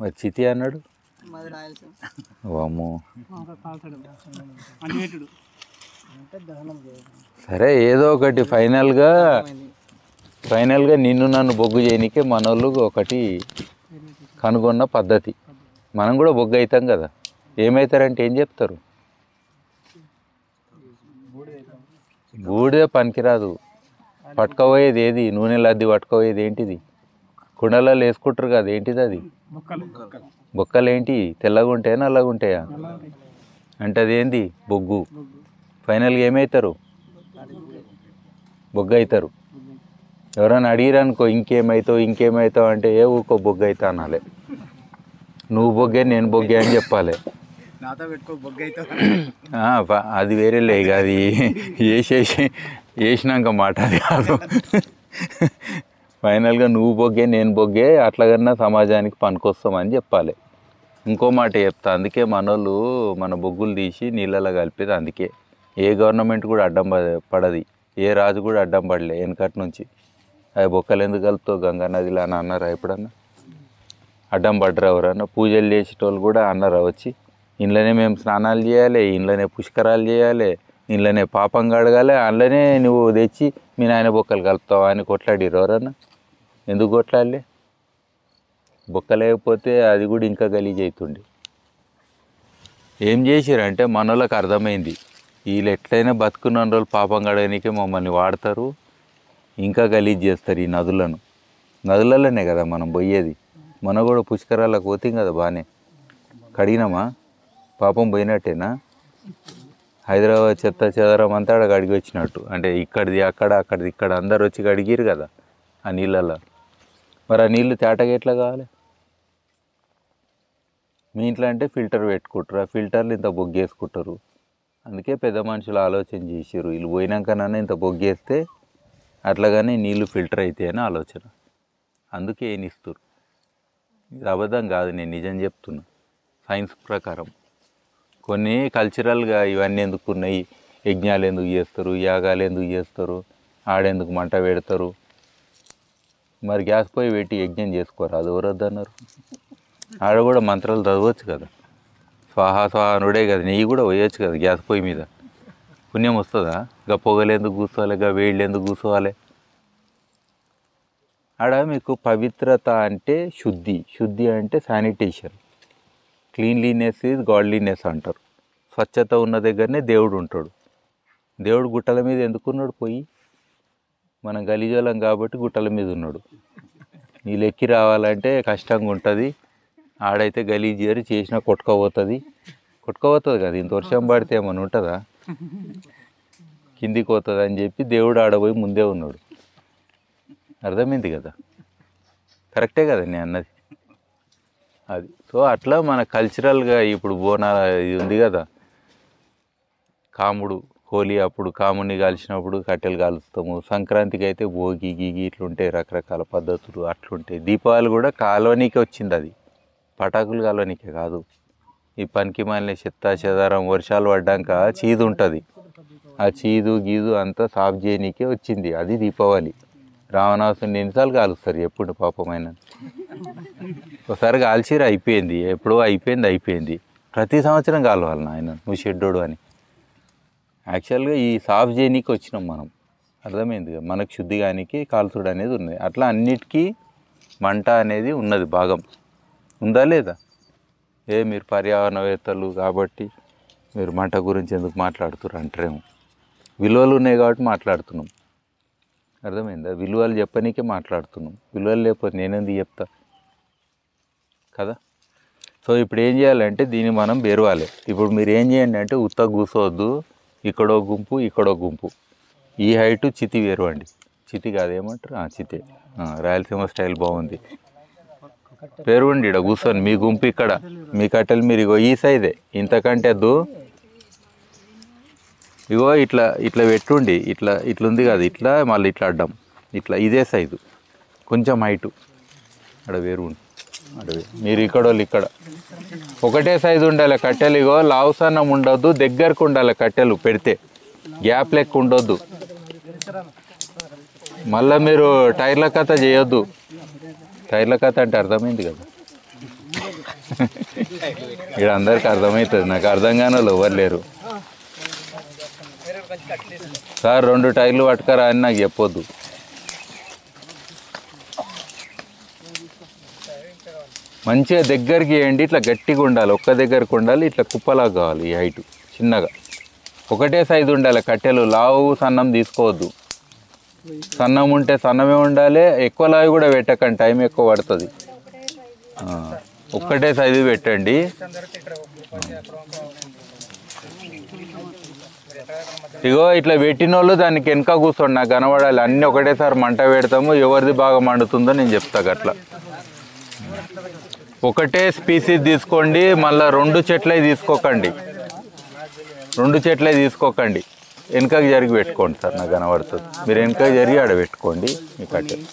మరి చితి అన్నాడు, వామ్మో. సరే ఏదో ఒకటి ఫైనల్గా నిన్ను నన్ను బొగ్గు చేయనికే మనోళ్ళు ఒకటి కనుగొన్న పద్ధతి. మనం కూడా బొగ్గు అవుతాం కదా. ఏమవుతారంటే ఏం చెప్తారు? బూడిదే పనికిరాదు. పట్టుకపోయేది ఏది? నూనె లద్ది పట్టుకపోయేది ఏంటిది? కుండలలో వేసుకుంటారు కదా, ఏంటిది అది? బొక్కలు. ఏంటి? తెల్లగా ఉంటాయా నల్లగా ఉంటాయా? అంటే అదేంటి? బొగ్గు. ఫైనల్గా ఏమవుతారు? బొగ్గు అవుతారు. ఎవరైనా అడిగిరనుకో ఇంకేమవుతావు అంటే ఏ ఊకో బొగ్గు అవుతా అనాలి. నువ్వు బొగ్గే నేను బొగ్గే అని చెప్పాలి. అది వేరేలే, ఇక అది వేసినాక మాట అది కాదు. ఫైనల్గా నువ్వు బొగ్గే నేను బొగ్గే, అట్లాగన్నా సమాజానికి పనికొస్తామని చెప్పాలి. ఇంకో మాట చెప్తా, అందుకే మనోళ్ళు మన బొగ్గులు తీసి నీళ్ళలో కలిపేది. అందుకే ఏ గవర్నమెంట్ కూడా అడ్డం పడది, ఏ రాజు కూడా అడ్డం పడలే వెనకటి నుంచి. అవి బొక్కలు ఎందుకు కలుపుతావు గంగా నదిలో అని అన్నారా ఎప్పుడన్నా? అడ్డం పడ్డరా ఎవరన్నా? పూజలు చేసేటోళ్ళు కూడా అన్నారా వచ్చి? ఇంట్లోనే మేము స్నానాలు చేయాలి, ఇంట్లోనే పుష్కరాలు చేయాలి, ఇంట్లోనే పాపం కడగాలి, అందులోనే నువ్వు తెచ్చి మీ నాయన బొక్కలు కలుపుతావా అని కొట్లాడిరు ఎవరన్నా? ఎందుకు కొట్లాడలే? బొక్క లేకపోతే అది కూడా ఇంకా గలీజ్ అవుతుండే. ఏం చేసిరంటే మనోళ్ళకి అర్థమైంది, వీళ్ళు ఎట్లయినా బతుకున్న రోజులు పాపం కడగనీకే మమ్మల్ని వాడతారు, ఇంకా గలీజ్ చేస్తారు ఈ నదులలోనే కదా మనం పోయేది. మనం కూడా పుష్కరాలకు పోతాం కదా, బాగానే కడిగినామా? పాపం పోయినట్టేనా? హైదరాబాద్ చెత్త చెదరం అంతా అక్కడ కడిగి వచ్చినట్టు. అంటే ఇక్కడిది అక్కడ, అక్కడిది ఇక్కడ, అందరు వచ్చి కడిగిరు కదా ఆ నీళ్ళల్లో. మరి ఆ నీళ్ళు తేటగా ఎట్లా కావాలి? మీ ఇంట్లో అంటే ఫిల్టర్ పెట్టుకుంటారు, ఆ ఫిల్టర్లు ఇంత బొగ్గేసుకుంటారు. అందుకే పెద్ద మనుషులు ఆలోచన చేసారు, వీళ్ళు పోయినాకనన్నా ఇంత బొగ్గేస్తే అట్లాగానే నీళ్ళు ఫిల్టర్ అవుతాయని ఆలోచన. అందుకే ఏం ఇస్తారు. ఇది అబద్ధం కాదు, నేను నిజం చెప్తున్నా. సైన్స్ ప్రకారం కొన్ని కల్చరల్గా ఇవన్నీ ఎందుకున్నాయి, యజ్ఞాలు ఎందుకు చేస్తారు, యాగాలు ఎందుకు చేస్తారు, ఆడెందుకు మంట పెడతారు. మరి గ్యాస్ పొయ్యి పెట్టి యజ్ఞం చేసుకోరు, అది ఎవరొద్దన్నారు? ఆడ కూడా మంత్రాలు చదవచ్చు కదా, స్వాహా స్వాహానుడే కదా, నెయ్యి కూడా పోయొచ్చు కదా గ్యాస్ పొయ్యి మీద, పుణ్యం వస్తుందా? ఇక పొగలు ఎందుకు కూర్చోవాలి, ఇక వేళ్ళు ఎందుకు కూర్చోవాలి? ఆడ మీకు పవిత్రత అంటే శుద్ధి అంటే శానిటేషన్, క్లీన్లీనెస్ ఈజ్ గాడ్లీనెస్ అంటారు. స్వచ్ఛత ఉన్న దగ్గరనే దేవుడు ఉంటాడు. దేవుడు గుట్టల మీద ఎందుకున్నాడు? పోయి మనం గలీజోళం కాబట్టి గుట్టల మీద ఉన్నాడు. నీళ్ళు ఎక్కి రావాలంటే కష్టంగా ఉంటుంది, ఆడైతే గలీజ్ చేసినా కొట్టుకోపోతుంది, కొట్టుకోపోతుంది కదా, ఇంత వర్షం పడితే ఏమన్నా ఉంటుందా, కిందికి పోతుంది అని చెప్పి దేవుడు ఆడపోయి ముందే ఉన్నాడు. అర్థమైంది కదా, కరెక్టే కదా నేను అన్నది అది. సో అట్లా మన కల్చరల్గా ఇప్పుడు బోనాల ఇది ఉంది కదా, కాముడు హోలీ అప్పుడు కాముడిని కాల్చినప్పుడు కట్టెలు కాలుస్తాము, సంక్రాంతికి అయితే భోగి గీగి ఇట్లుంటాయి రకరకాల పద్ధతులు అట్లుంటాయి. దీపావళి కూడా కాలవనీకే వచ్చింది, అది పటాకులు కాలవనీకే కాదు. ఈ పనికి మాలిన చెత్త చెదారం వర్షాలు పడ్డాక చీదు ఉంటుంది, ఆ చీదు గీదు అంతా సాఫ్ చేయనీకే వచ్చింది, అది దీపావళి. రావణాసుని ఎన్నిసార్లు కాలుస్తారు ఎప్పుడు పాపమైన, ఒకసారి కాల్చిరు అయిపోయింది, ఎప్పుడో అయిపోయింది. ప్రతి సంవత్సరం కాలవాలి నాయన నువ్వు షెడ్డోడు అని. యాక్చువల్గా ఈ సాఫ్ చేయనీకి వచ్చినాం మనం, అర్థమైంది కదా, మనకు శుద్ధిగానికి కాల్చుడు అనేది ఉన్నది. అట్లా అన్నిటికీ మంట అనేది ఉన్నది, భాగం ఉందా లేదా? మీరు పర్యావరణవేత్తలు కాబట్టి మీరు మంట గురించి ఎందుకు మాట్లాడుతున్నారు అంటారేమో, విలువలు ఉన్నాయి కాబట్టి మాట్లాడుతున్నాం, అర్థమైందా? విలువలు చెప్పనీకే మాట్లాడుతున్నాం, విలువలు లేకపోతే నేనెందుకు చెప్తా కదా. సో ఇప్పుడు ఏం చేయాలంటే దీన్ని మనం బెరవాలి. ఇప్పుడు మీరు ఏం చేయండి అంటే ఉత్త కూర్చోవద్దు, ఇక్కడో గుంపు ఇక్కడో గుంపు, ఈ హైటు చితి వేరువండి, చితి కాదు ఏమంటారు, చితే, రాయలసీమ స్టైల్ బాగుంది. పేరుండి ఇక్కడ కూర్చొని మీ గుంపు ఇక్కడ, మీ కట్టెలు మీరు ఇగో ఈ సైజే, ఇంతకంటే వద్దు, ఇగో ఇట్లా ఇట్లా పెట్టుండి, ఇట్లుంది కదా, ఇట్లా మళ్ళీ ఇట్లా అడ్డం, ఇట్లా ఇదే సైజు, కొంచెం హైటు అక్కడ వేరుండి, మీరు ఇక్కడోళ్ళు ఇక్కడ ఒకటే సైజు ఉండాలి కట్టెలు. ఇగో లావుసన్నం ఉండొద్దు, దగ్గరకు ఉండాలి కట్టెలు పెడితే, గ్యాప్ లెక్క ఉండొద్దు. మళ్ళీ మీరు టైర్ల కథ చేయొద్దు, టైర్ల కథ అంటే అర్థమైంది కదా, ఇక్కడ అందరికి అర్థమవుతుంది, నాకు అర్థం కాని వాళ్ళు ఎవరు లేరు. సార్ 2 టైర్లు పట్టుకరా అని నాకు చెప్పొద్దు. మంచిగా దగ్గరికి వేయండి, ఇట్లా గట్టిగా ఉండాలి, ఒక్క దగ్గరకు ఉండాలి, ఇట్లా కుప్పలాగా కావాలి, ఈ హైటు చిన్నగా ఒకటే సైజు ఉండాలి కట్టెలు. లావు సన్నం తీసుకోవద్దు, సన్నం ఉంటే సన్నమే ఉండాలి, ఎక్కువ లావు కూడా పెట్టకండి, టైం ఎక్కువ పడుతుంది. ఒక్కటే సైజు పెట్టండి. ఇగో ఇట్లా పెట్టిన వాళ్ళు దానికి వెనక కూర్చోండి, నాకు కనబడాలి, అన్నీ ఒకటేసారి మంట పెడతాము, ఎవరిది బాగా మండుతుందో నేను చెప్తాను అట్లా. ఒకటే స్పీసీస్ తీసుకోండి, మళ్ళీ 2 చెట్లే తీసుకోకండి, 2 చెట్లే తీసుకోకండి, వెనకకి జరిగి పెట్టుకోండి సార్, నాకు కనబడుతుంది, మీరు వెనకకి జరిగి ఆడ పెట్టుకోండి మీ కట్టెలు.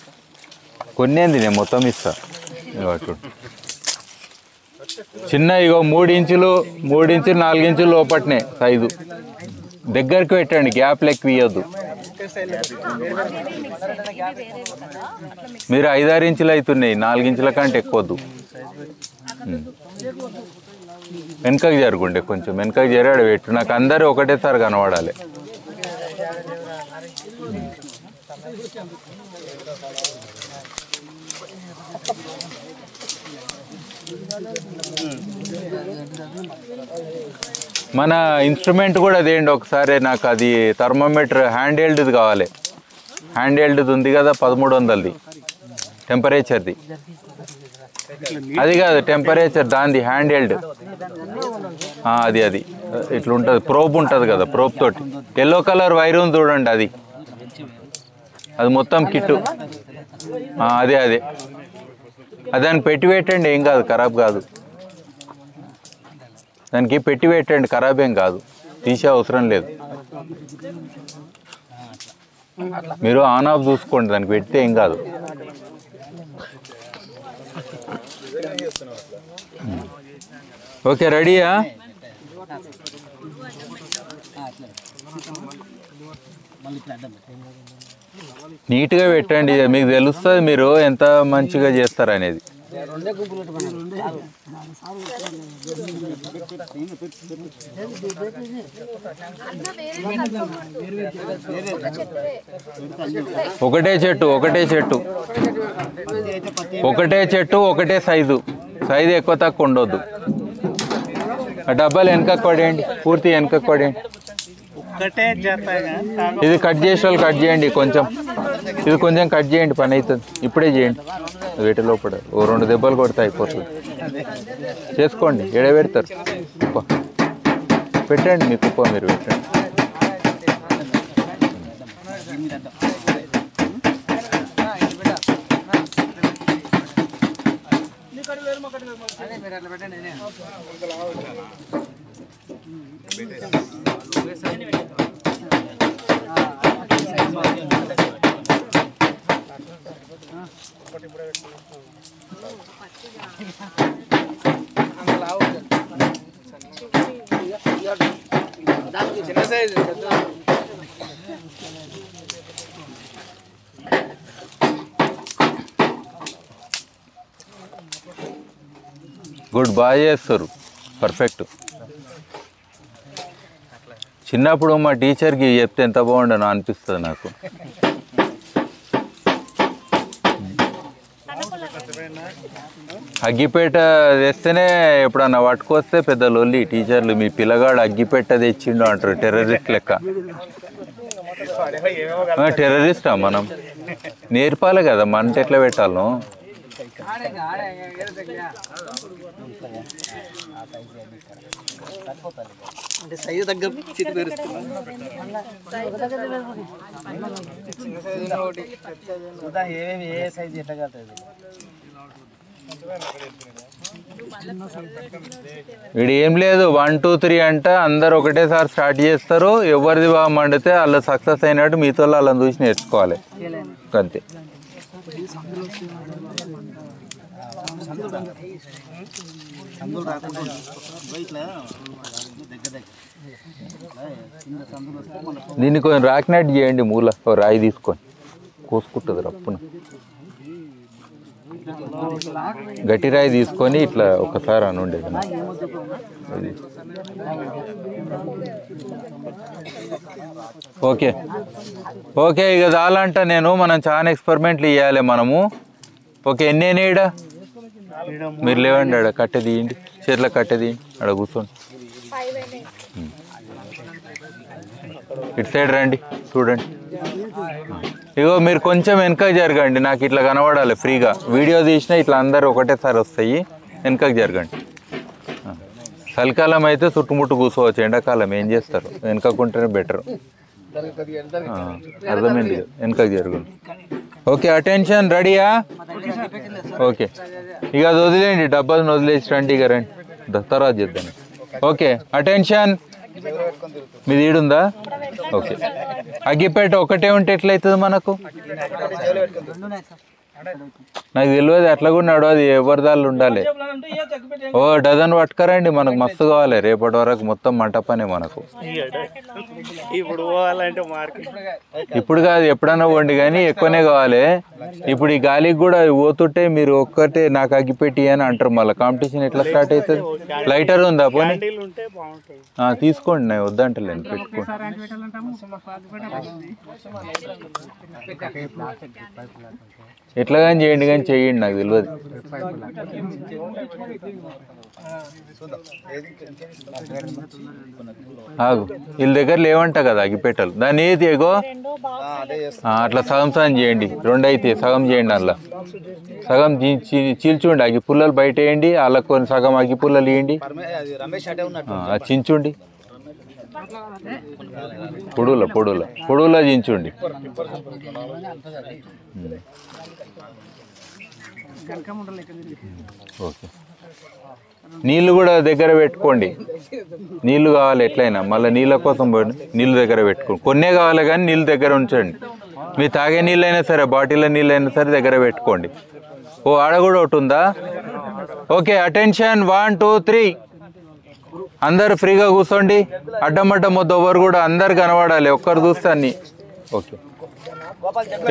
కొన్ని ఏంది నేను మొత్తం ఇస్తా, అటు చిన్న ఇగో 3 ఇంచులు 4 ఇంచులు లోపట్నే సైజు, దగ్గరికి పెట్టండి, గ్యాప్ లెక్క ఇవ్వద్దు. మీరు 5-6 ఇంచులు అవుతున్నాయి, 4 ఇంచుల కంటే ఎక్కువద్దు. వెనకకి జరుగుండే, కొంచెం వెనకకి జరిగాడు పెట్టు, నాకు అందరూ ఒకటేసారి కనబడాలి. మన ఇన్స్ట్రుమెంట్ కూడా అదేంటి ఒకసారి, నాకు అది థర్మోమీటర్ హ్యాండ్ హెల్డ్ది కావాలి, హ్యాండ్ హెల్డ్ది ఉంది కదా 1300ది టెంపరేచర్ది, అది కాదు టెంపరేచర్ దాంది హ్యాండ్ హెల్డ్, అది ఇట్లా ఉంటుంది, ప్రోబ్ ఉంటుంది కదా, ప్రోబ్ తోటి ఎల్లో కలర్ వైర్ ఉంది చూడండి, అది మొత్తం కిట్టు, అదే దాన్ని పెట్టి పెట్టండి, ఏం కాదు, ఖరాబ్ కాదు, దానికి పెట్టి పెట్టండి, ఖరాబ్ ఏం కాదు, తీసే అవసరం లేదు. మీరు ఆన్ ఆఫ్ చూసుకోండి, దానికి పెడితే ఏం కాదు. ఓకే రెడీయా? నీట్గా పెట్టండి, మీకు తెలుస్తుంది మీరు ఎంత మంచిగా చేస్తారనేది. ఒకటే చెట్టు ఒకటే సైజు ఎక్కువ తక్కువ ఉండొద్దు. ఆ డబ్బాలు వెనక కొడేయండి, పూర్తి వెనక కొడేయండి. ఇది కట్ చేసే వాళ్ళు కట్ చేయండి, ఇది కొంచెం కట్ చేయండి, పని అవుతుంది, ఇప్పుడే చేయండి. వీటి లోపల ఓ 2 దెబ్బలు కొడితే అయిపోతుంది, చేసుకోండి. ఎడ పెడతారు పెట్టండి మీ కుప్ప మీరు పెట్టండి. గుడ్, బాగా చేస్తారు, పర్ఫెక్ట్. చిన్నప్పుడు మా టీచర్కి చెప్తే ఎంత బాగుండనో అనిపిస్తుంది నాకు. అగ్గిపేట తెస్తేనే ఎప్పుడన్నా పట్టుకొస్తే పెద్ద లొల్లి టీచర్లు, మీ పిల్లగాడు అగ్గిపేట తెచ్చిండు అంటారు, టెర్రరిస్ట్ లెక్క. టెర్రరిస్టా మనం? నేర్పాలి కదా మంట ఎట్లా పెట్టాలను. వీడు ఏం లేదు 1 2 3 అంట అందరు ఒకటేసారి స్టార్ట్ చేస్తారు. ఎవరిది బాగా మండితే వాళ్ళు సక్సెస్ అయినట్టు మీతో వాళ్ళని చూసి నేర్చుకోవాలి అంతే. దీన్ని కొంచెం రాకినట్టు చేయండి, మూల రాయి తీసుకొని కోసుకుంటుంది రప్పున. గట్టి రాయి తీసుకొని ఇట్లా ఒకసారి అనుండే. ఓకే ఓకే, ఇక చాలంట. మనం చాలా ఎక్స్పెరిమెంట్లు ఇవ్వాలి మనము. ఓకే, ఎన్ని అయినాయిడ? మీరు లేవండి, ఆడ కట్టె తీయండి, చేతిలో కట్టె తీయండి, ఆడ కూర్చోండి. ఇటు సైడ్ రండి, చూడండి. ఇగో మీరు కొంచెం వెనకకి జరగండి, నాకు ఇట్లా కనబడాలి ఫ్రీగా. వీడియో తీసినా ఇట్లా అందరు ఒకటేసారి వస్తాయి, వెనకకి జరగండి. చలికాలం అయితే చుట్టుముట్టు కూర్చోవచ్చు, ఎండాకాలం ఏం చేస్తారు, వెనకకుంటేనే బెటర్. అర్థమైంది, వెనకకి జరగండి. ఓకే, అటెన్షన్, రెడీయా? ఓకే, ఇక అది వదిలేండి, డబ్బాలను వదిలేసి రండి, ఇక రండి, తర్వాత చేద్దాం. Okay, attention. మీది ఈడుందా? ఓకే, అగ్గిపేట ఒకటే ఉంటే ఎట్లయితుంది మనకు? నాకు తెలియదు, అట్లా కూడా నడవదు, ఎవరిదాళ్ళు ఉండాలి. ఓ డజన్ పట్టుకరండి, మనకు మస్తు కావాలి రేపటి వరకు, మొత్తం మంట పనే మనకు. ఇప్పుడు కాదు, ఎప్పుడన్నా పోండి, కానీ ఎక్కువనే కావాలి. ఇప్పుడు ఈ గాలికి కూడా పోతుంటే మీరు ఒక్కటే నాకు అగ్గిపెట్టి అని అంటారు, మళ్ళీ కాంపిటీషన్ ఎట్లా స్టార్ట్ అవుతుంది? లైటర్ ఉందా పోనీ? తీసుకోండి, నేను వద్దంటలేను, పెట్టుకోండి. ఎట్లా కానీ చేయండి, కానీ చెయ్యండి, నాకు తెలియదు. ఆగు, వీళ్ళ దగ్గర లేవంట కదా అగ్గిపెట్టలు, దాన్ని ఏది ఎగో అట్లా సగం సగం చేయండి, 2 అయితే సగం చేయండి, అలా సగం చీల్చుండి, అగ్గి పుల్లలు బయట వేయండి, అలా కొన్ని సగం అగ్గి పుల్లలు వేయండి, అది చించుండి, పొడువులో చించుండి. ఓకే, నీళ్ళు కూడా దగ్గర పెట్టుకోండి, నీళ్ళు కావాలి ఎట్లయినా, మళ్ళీ నీళ్ళ కోసం పోండి, నీళ్ళు దగ్గర పెట్టుకోండి. కొన్నే కావాలి కానీ నీళ్ళు దగ్గర ఉంచండి. మీ తాగే నీళ్ళు అయినా సరే, బాటిల్లో నీళ్ళు అయినా సరే దగ్గర పెట్టుకోండి. ఓ ఆడ కూడా ఒకటి ఉందా? Okay, attention, 1 2 3. అందరు ఫ్రీగా కూర్చోండి, అడ్డమడ్డం వద్ద, ఎవరు కూడా అందరు కనబడాలి, ఒక్కరు చూస్తే అన్ని. ఓకే,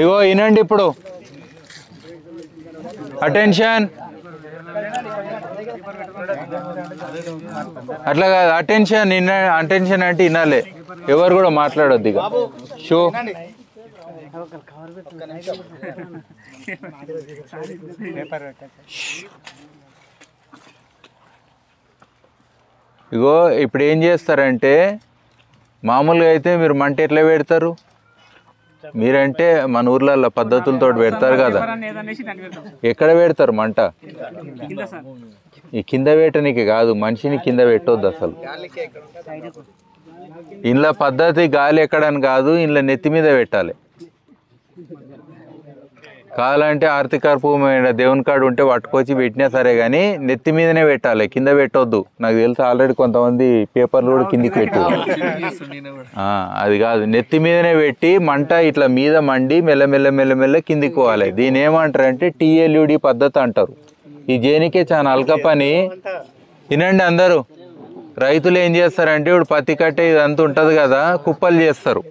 ఇగో వినండి ఇప్పుడు, అటెన్షన్. అట్లా కాదు, అటెన్షన్. అటెన్షన్ అంటే వినాలి, ఎవరు కూడా మాట్లాడొద్దు. ఇక షో ఇగో ఇప్పుడు ఏం చేస్తారంటే, మామూలుగా అయితే మీరు మంట ఎట్లా పెడతారు? మీరంటే మన ఊర్లలో పద్ధతులతో పెడతారు కదా, ఎక్కడ పెడతారు మంట? ఈ కింద పెట్టనికి కాదు, మనిషిని కింద పెట్టొద్దు అసలు. ఇంట్లో పద్ధతి గాలి ఎక్కడని కాదు, ఇంట్లో నెత్తి మీద పెట్టాలి. కావాలంటే ఆర్తికర్పూరమైన దేవుని కాడు ఉంటే పట్టుకొచ్చి పెట్టినా సరే కానీ నెత్తి మీదనే పెట్టాలి, కింద పెట్టొద్దు. నాకు తెలుసు ఆల్రెడీ కొంతమంది పేపర్లు కూడా కిందికి పెట్టు. అది కాదు, నెత్తి మీదనే పెట్టి మంట ఇట్లా మీద మండి మెల్లమెల్ల మెల్లమెల్ల కిందికి పోవాలి. దీని ఏమంటారంటే TLUD పద్ధతి అంటారు. ఈ జేనికే చాలా అల్క పని. వినండి అందరూ, రైతులు ఏం చేస్తారంటే ఇప్పుడు పత్తి కట్టే ఇదంతా ఉంటుంది కదా, కుప్పలు చేస్తారు.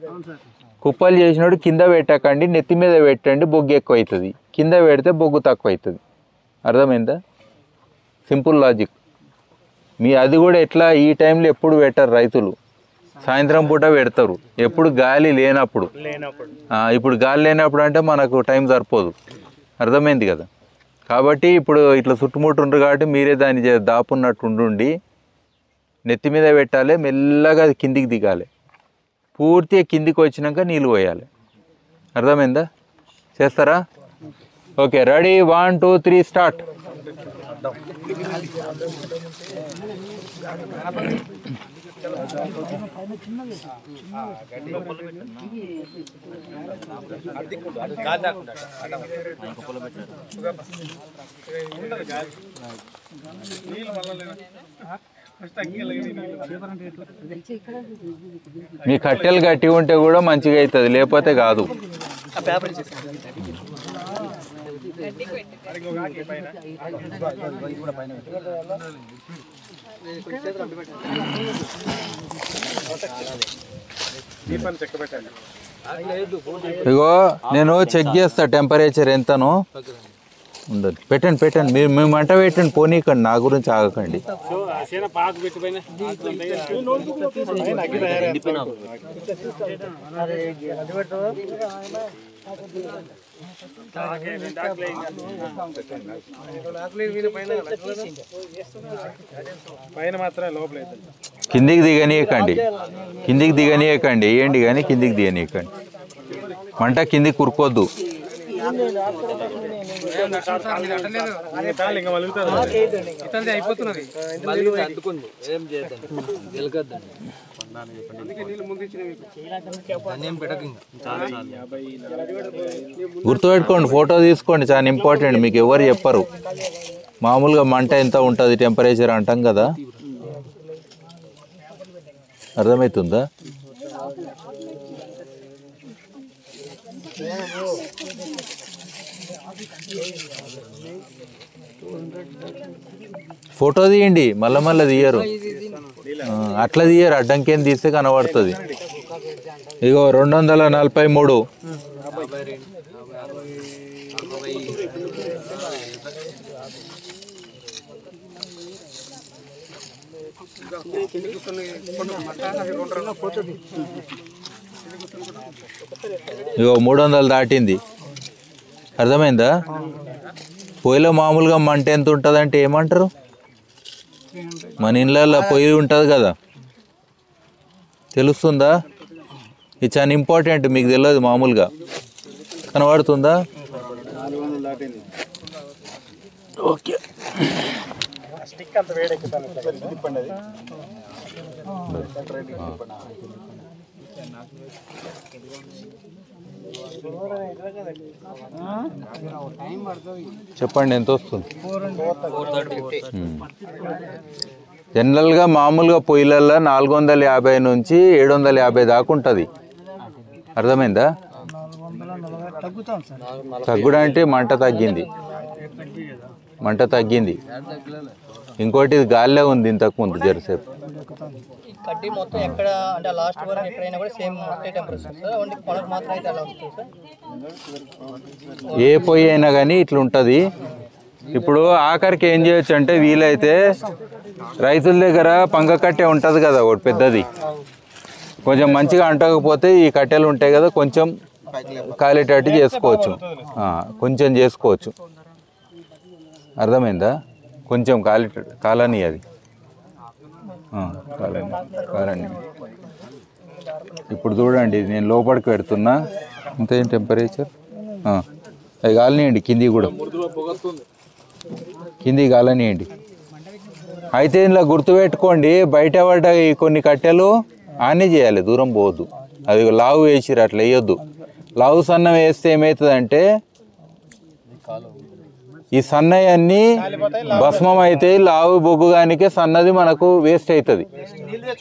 కుప్పలు చేసినప్పుడు కింద పెట్టకండి, నెత్తి మీద పెట్టండి, బొగ్గు ఎక్కువ అవుతుంది. కింద పెడితే బొగ్గు తక్కువ అవుతుంది. అర్థమైందా? Simple logic. అది కూడా ఎట్లా, ఈ టైంలో ఎప్పుడు పెట్టరు రైతులు, సాయంత్రం పూట పెడతారు, ఎప్పుడు గాలి లేనప్పుడు. ఇప్పుడు గాలి లేనప్పుడు అంటే మనకు టైం సరిపోదు. అర్థమైంది కదా? కాబట్టి ఇప్పుడు ఇట్లా చుట్టుముట్టుండ్రు కాబట్టి మీరే దాన్ని దాపున్నట్టు ఉండి నెత్తి మీద పెట్టాలి, మెల్లగా అది కిందికి దిగాలి. పూర్తిగా కిందికి వచ్చినాక నీళ్ళు పోయాలి. అర్థమైందా? చేస్తారా? Okay, ready, 1 2 3 start. మీ కట్టెలు గట్టిగా ఉంటే కూడా మంచిగా అవుతుంది, లేకపోతే కాదు. ఇగో నేను చెక్ చేస్తా టెంపరేచర్ ఎంతనో. ఉండదు, పెట్టండి మీరు మంట పెట్టండి, పోనీకండి, నా గురించి ఆగకండి. కిందికి దిగనీయకండి, వేయండి కానీ కిందికి దిగనీయకండి. మంట కిందికి కురుకోద్దు. గుర్తుపెట్టుకోండి, ఫోటో తీసుకోండి, చాలా ఇంపార్టెంట్. మీకు ఎవరు చెప్పరు. మామూలుగా మంట ఎంత ఉంటుంది టెంపరేచర్ అంటాం కదా, అర్థమవుతుందా? ఫోటో తీయండి, మళ్ళా తీయరు, అట్లా తీయరు, అడ్డంకేం తీస్తే కనబడుతుంది. ఇగో 243. ఇగో 300 దాటింది. అర్థమైందా? పొయ్యిలో మామూలుగా మంట ఎంత ఉంటుంది అంటే ఏమంటారు? మన ఇళ్ళల్లో పొయ్యి ఉంటుంది కదా, తెలుస్తుందా? ఇది చాలా ఇంపార్టెంట్, మీకు తెలియదు. మామూలుగా కనబడుతుందా? ఓకే, చెప్పండి ఎంత వస్తుంది? జనరల్గా మామూలుగా పొయ్యిలల్లో 450 నుంచి 750 దాకా ఉంటుంది. అర్థమైందా? తగ్గుడు అంటే మంట తగ్గింది. ఇంకోటి ఇది గాలిలో ఉంది ఇంతకుముందు జరసేపు. ఏ పొయ్యి అయినా కానీ ఇట్లా ఉంటుంది. ఇప్పుడు ఆఖరికి ఏం చేయొచ్చు అంటే, వీలైతే రైతుల దగ్గర పంగ కట్టె ఉంటుంది కదా ఒకటి పెద్దది, కొంచెం మంచిగా అంటకపోతే ఈ కట్టెలు ఉంటాయి కదా, కొంచెం కాలేటట్టు చేసుకోవచ్చు. అర్థమైందా? కొంచెం కాలని అది కాలని. ఇప్పుడు చూడండి, నేను లోపలికి పెడుతున్నా, ఎంత టెంపరేచర్ అది కాలనియండి, కింది కూడా కింది కాలనియండి. అయితే ఇందులో గుర్తుపెట్టుకోండి, బయట పడ్డ ఈ కొన్ని కట్టెలు ఆనే చేయాలి, దూరం పోవద్దు. అది లావు వేసిరు, అట్లా వేయొద్దు. లావు సన్నం వేస్తే ఏమవుతుందంటే ఈ సన్నవి అన్నీ భస్మం అవుతాయి. లావు బొగ్గుగానికే సన్నది మనకు వేస్ట్ అవుతుంది.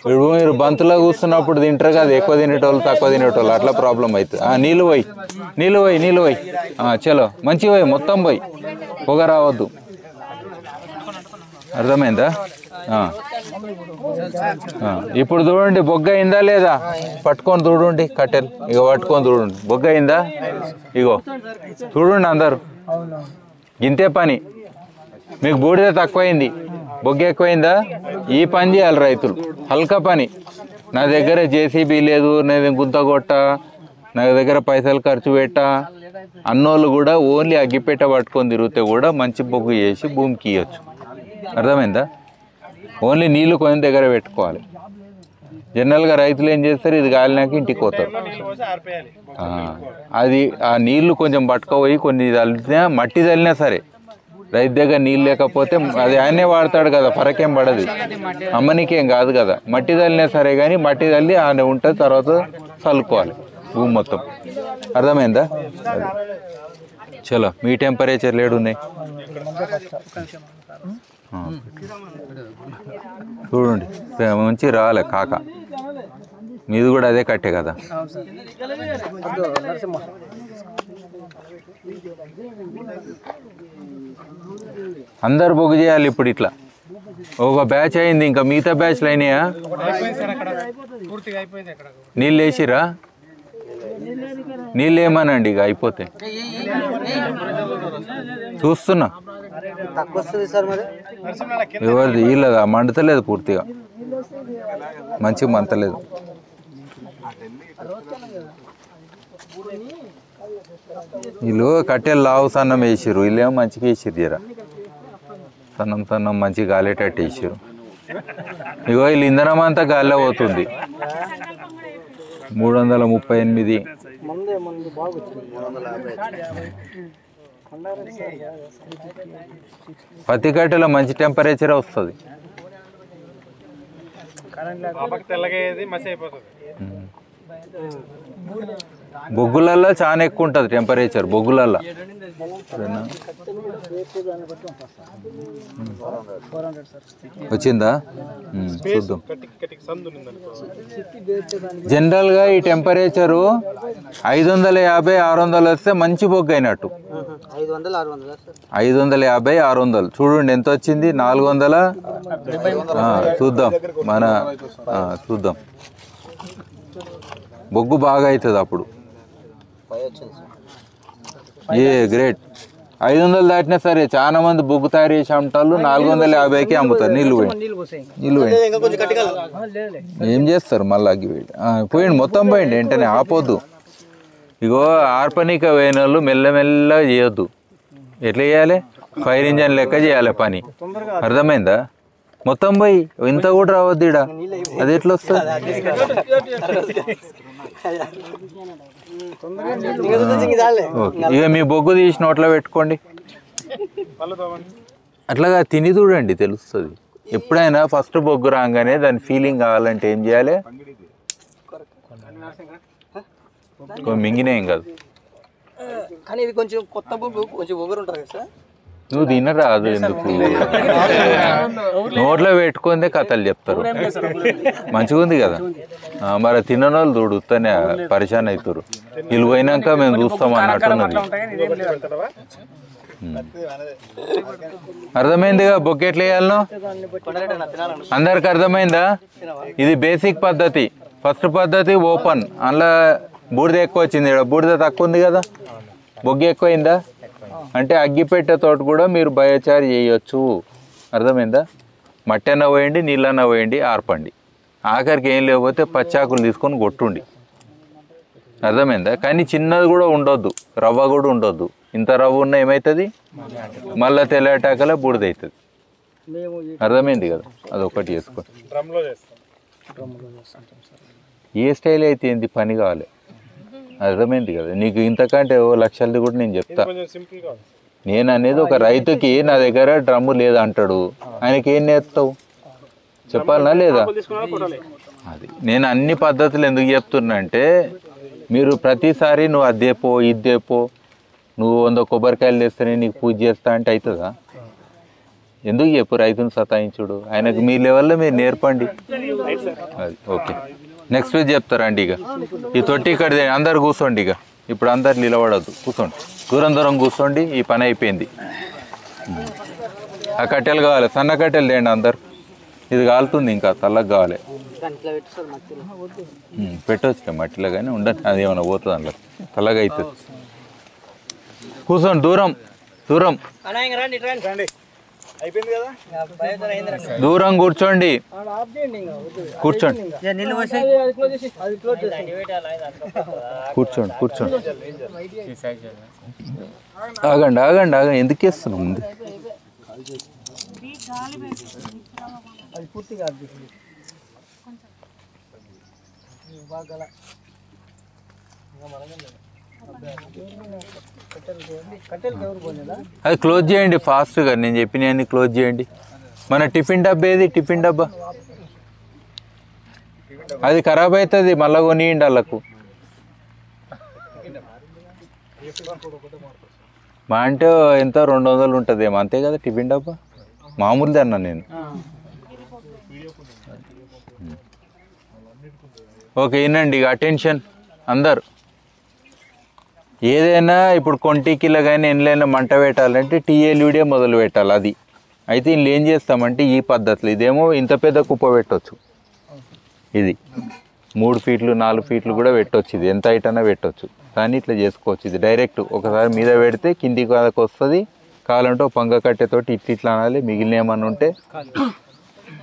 ఇప్పుడు మీరు బంతులో కూర్చున్నప్పుడు తింటారు కదా, ఎక్కువ తినేటోళ్ళు తక్కువ తినేటోళ్ళు, అట్లా ప్రాబ్లం అవుతుంది. నీళ్ళు పోయి చలో మంచిగా పోయి, మొత్తం పోయి, పొగ రావద్దు. అర్థమైందా? ఇప్పుడు చూడండి, బొగ్గ అయిందా లేదా? పట్టుకొని చూడండి కట్టెలు, ఇక పట్టుకొని చూడండి, బొగ్గ అయిందా? ఇగో చూడండి అందరు, ఇంతే పని. మీకు బూడిద తక్కువైంది, బొగ్గ ఎక్కువైందా? ఈ పని చేయాలి రైతులు, హల్కా పని. నా దగ్గర జేసీబీ లేదు, నేను గుంత కొట్ట, నా దగ్గర పైసలు ఖర్చు పెట్టా అన్నోళ్ళు కూడా ఓన్లీ అగ్గిపెట్ట పట్టుకొని తిరిగితే కూడా మంచి బొగ్గు చేసి భూమికి ఇవ్వచ్చు. అర్థమైందా? ఓన్లీ నీళ్లు కొంచెం దగ్గర పెట్టుకోవాలి. జనరల్గా రైతులు ఏం చేస్తారు, ఇది గాలినాక ఇంటికి పోతారు. అది ఆ నీళ్లు కొంచెం పట్టుకపోయి కొన్ని చల్లినా, మట్టి చల్లినా సరే, రైతు దగ్గర నీళ్ళు లేకపోతే అది ఆయనే వాడతాడు కదా, ఫరకేం పడదు, అమ్మనికేం కాదు కదా. మట్టి చల్లినా సరే కానీ మట్టి చల్లి ఆయన ఉంటుంది, తర్వాత చల్లుకోవాలి భూమి మొత్తం. అర్థమైందా? చలో, మీ టెంపరేచర్ లేడున్నాయి చూడండి, మంచి రాలే కాక. మీది కూడా అదే కట్టే కదా. అందరు బొగ్గు చేయాలి ఇప్పుడు. ఇట్లా ఒక బ్యాచ్ అయింది, ఇంకా మిగతా బ్యాచ్లు అయినాయా? నీళ్ళు వేసిరా? నీళ్ళు ఏమనండి, ఇక అయిపోతే చూస్తున్నా. ఎవరిది వీళ్ళదా? మండుతలేదు పూర్తిగా, మంచిగా మంతలేదు. వీళ్ళు కట్టెలు లావు సన్నం వేసిర్రు, వీళ్ళేమో మంచిగా వేసిర్రు, జర సన్నం మంచిగా గాలేటట్టు వేసిర్రు. ఇగో వీళ్ళు ఇంధనం అంతా గాల్లో పోతుంది. 338. పత్తి కట్టెలో మంచి టెంపరేచర్ వస్తుంది. బొగ్గులల్లో చాలా ఎక్కువ ఉంటుంది టెంపరేచర్, బొగ్గులల్లో. వచ్చిందా? చూద్దాం. జనరల్గా ఈ టెంపరేచరు 550, 600 వస్తే మంచి బొగ్గు అయినట్టు. 550, 600 చూడండి ఎంత వచ్చింది, 400. చూద్దాం చూద్దాం, బొగ్గు బాగా అవుతుంది అప్పుడు. గ్రేట్. 500 దాటినా సరే, చాలా మంది బొగ్గు తయారు చేసి అమ్ముతారు, 450కి అమ్ముతారు. నీళ్ళు పోయింది ఏం చేస్తారు మళ్ళీ? పోయింది మొత్తం పోయింది, వెంటనే ఆపోద్దు. ఇగో ఆర్పనిక పోయిన వాళ్ళు మెల్లమెల్లగా చేయొద్దు. ఎట్లా చేయాలి? ఫైర్ ఇంజన్ లెక్క చేయాలి పని. అర్థమైందా? మొత్తం పోయి ఇంత కూడా రావద్దు ఇడ, అది ఎట్లా వస్తుంది? ఇక మీ బొగ్గు తీసి నోట్లో పెట్టుకోండి, అట్లాగా తిని చూడండి, తెలుస్తుంది. ఎప్పుడైనా ఫస్ట్ బొగ్గు రాగానే దాని ఫీలింగ్ కావాలంటే ఏం చేయాలి? మింగినేం కాదు, నువ్వు తినరాదు ఎందుకు, నోట్లో పెట్టుకుందే కథలు చెప్తారు. మంచిగా ఉంది కదా, మరి తినని వాళ్ళు చూడుతానే పరిశాన్ అవుతారు. వీళ్ళు పోయినాక మేము చూస్తాం అన్నట్టున్నది. అర్థమైందిగా బొగ్గు ఎట్లా వేయాలనో అందరికి అర్థమైందా? ఇది బేసిక్ పద్ధతి. ఫస్ట్ పద్ధతి ఓపెన్, అందులో బూడిద ఎక్కువ వచ్చింది, బూడిద తక్కువ ఉంది కదా, బొగ్గు ఎక్కువైందా అంటే అగ్గిపెట్టెతోటి కూడా మీరు బయోచార్ చేయొచ్చు. అర్థమైందా? మట్టి అన్న పోయండి, నీళ్ళన్న పోయండి, ఆర్పండి. ఆఖరికి ఏం లేకపోతే పచ్చాకులు తీసుకొని కొట్టుండి. అర్థమైందా? కానీ చిన్నది కూడా ఉండొద్దు, రవ్వ కూడా ఉండొద్దు. ఇంత రవ్వ ఉన్న ఏమవుతుంది, మళ్ళీ తెల్లటాకలా బూడిద అవుతుంది. అర్థమైంది కదా? అదొకటి చేసుకోండి. ఏ స్టైల్ అయితే ఏంది పని కావాలి. అర్థమైంది కదా నీకు, ఇంతకంటే ఓ లక్షలది కూడా నేను చెప్తా. నేను అనేది ఒక రైతుకి నా దగ్గర డ్రమ్ము లేదా అంటాడు, ఆయనకి ఏం నేర్పుతావు చెప్పాలనా లేదా? అది నేను అన్ని పద్ధతులు ఎందుకు చెప్తున్నా అంటే, మీరు ప్రతిసారి నువ్వు అదేపో ఇదేపో, నువ్వు 100 కొబ్బరికాయలు తెస్తేనే నీకు పూజ చేస్తా అంటే అవుతుందా? ఎందుకు చెప్పు రైతుని సతాయించుడు, ఆయనకు మీ లెవెల్లో మీరు నేర్పండి. అది ఓకే, నెక్స్ట్ వీక్ చెప్తారండి. ఇక ఈ తొట్టి ఇక్కడ అందరు కూర్చోండి, ఇక ఇప్పుడు అందరు నిలబడద్దు, కూర్చోండి, దూరం దూరం కూర్చోండి. ఈ పని అయిపోయింది. ఆ కట్టెలు కావాలి, సన్న కట్టెలు తేండి అందరు. ఇది కాలుతుంది, ఇంకా తల్లకి కావాలి. పెట్టవచ్చు మట్టిలో కానీ ఉండదు, అది ఏమైనా పోతుంది అందులో, తల్లగా అవుతుంది. కూర్చోండి, దూరం దూరం దూరం కూర్చోండి, కూర్చోండి కూర్చోండి కూర్చోండి. ఆగండి ఆగండి ఆగండి, ఎందుకు వేస్తున్నాం ముందు? అది క్లోజ్ చేయండి ఫాస్ట్గా, నేను చెప్పినవన్నీ క్లోజ్ చేయండి. మన టిఫిన్ డబ్బా ఏది? టిఫిన్ డబ్బా అది ఖరాబ్ అవుతుంది, మళ్ళీ కొనియండి వాళ్ళకు. మా అంటే ఎంత 200 ఉంటుంది ఏమో, అంతే కదా టిఫిన్ డబ్బా, మామూలుది అన్నా నేను. ఓకే వినండి ఇక, అటెన్షన్ అందరు. ఏదైనా ఇప్పుడు కొంటికిలో కానీ ఎన్లైనా మంట పెట్టాలంటే టీఎల్యూడే మొదలు పెట్టాలి. అది అయితే ఇందులో ఏం చేస్తామంటే ఈ పద్ధతిలో, ఇదేమో ఇంత పెద్ద కుప్ప పెట్టవచ్చు, ఇది 3 ఫీట్లు 4 ఫీట్లు కూడా పెట్టవచ్చు, ఇది ఎంత హైట్ అయినా పెట్టవచ్చు. కానీ ఇట్లా చేసుకోవచ్చు, ఇది డైరెక్ట్ ఒకసారి మీద పెడితే కిందికి వరకు వస్తుంది. కావాలంటే పంగ కట్టెతోటి ఇట్లా అనాలి, మిగిలిన ఏమన్నా ఉంటే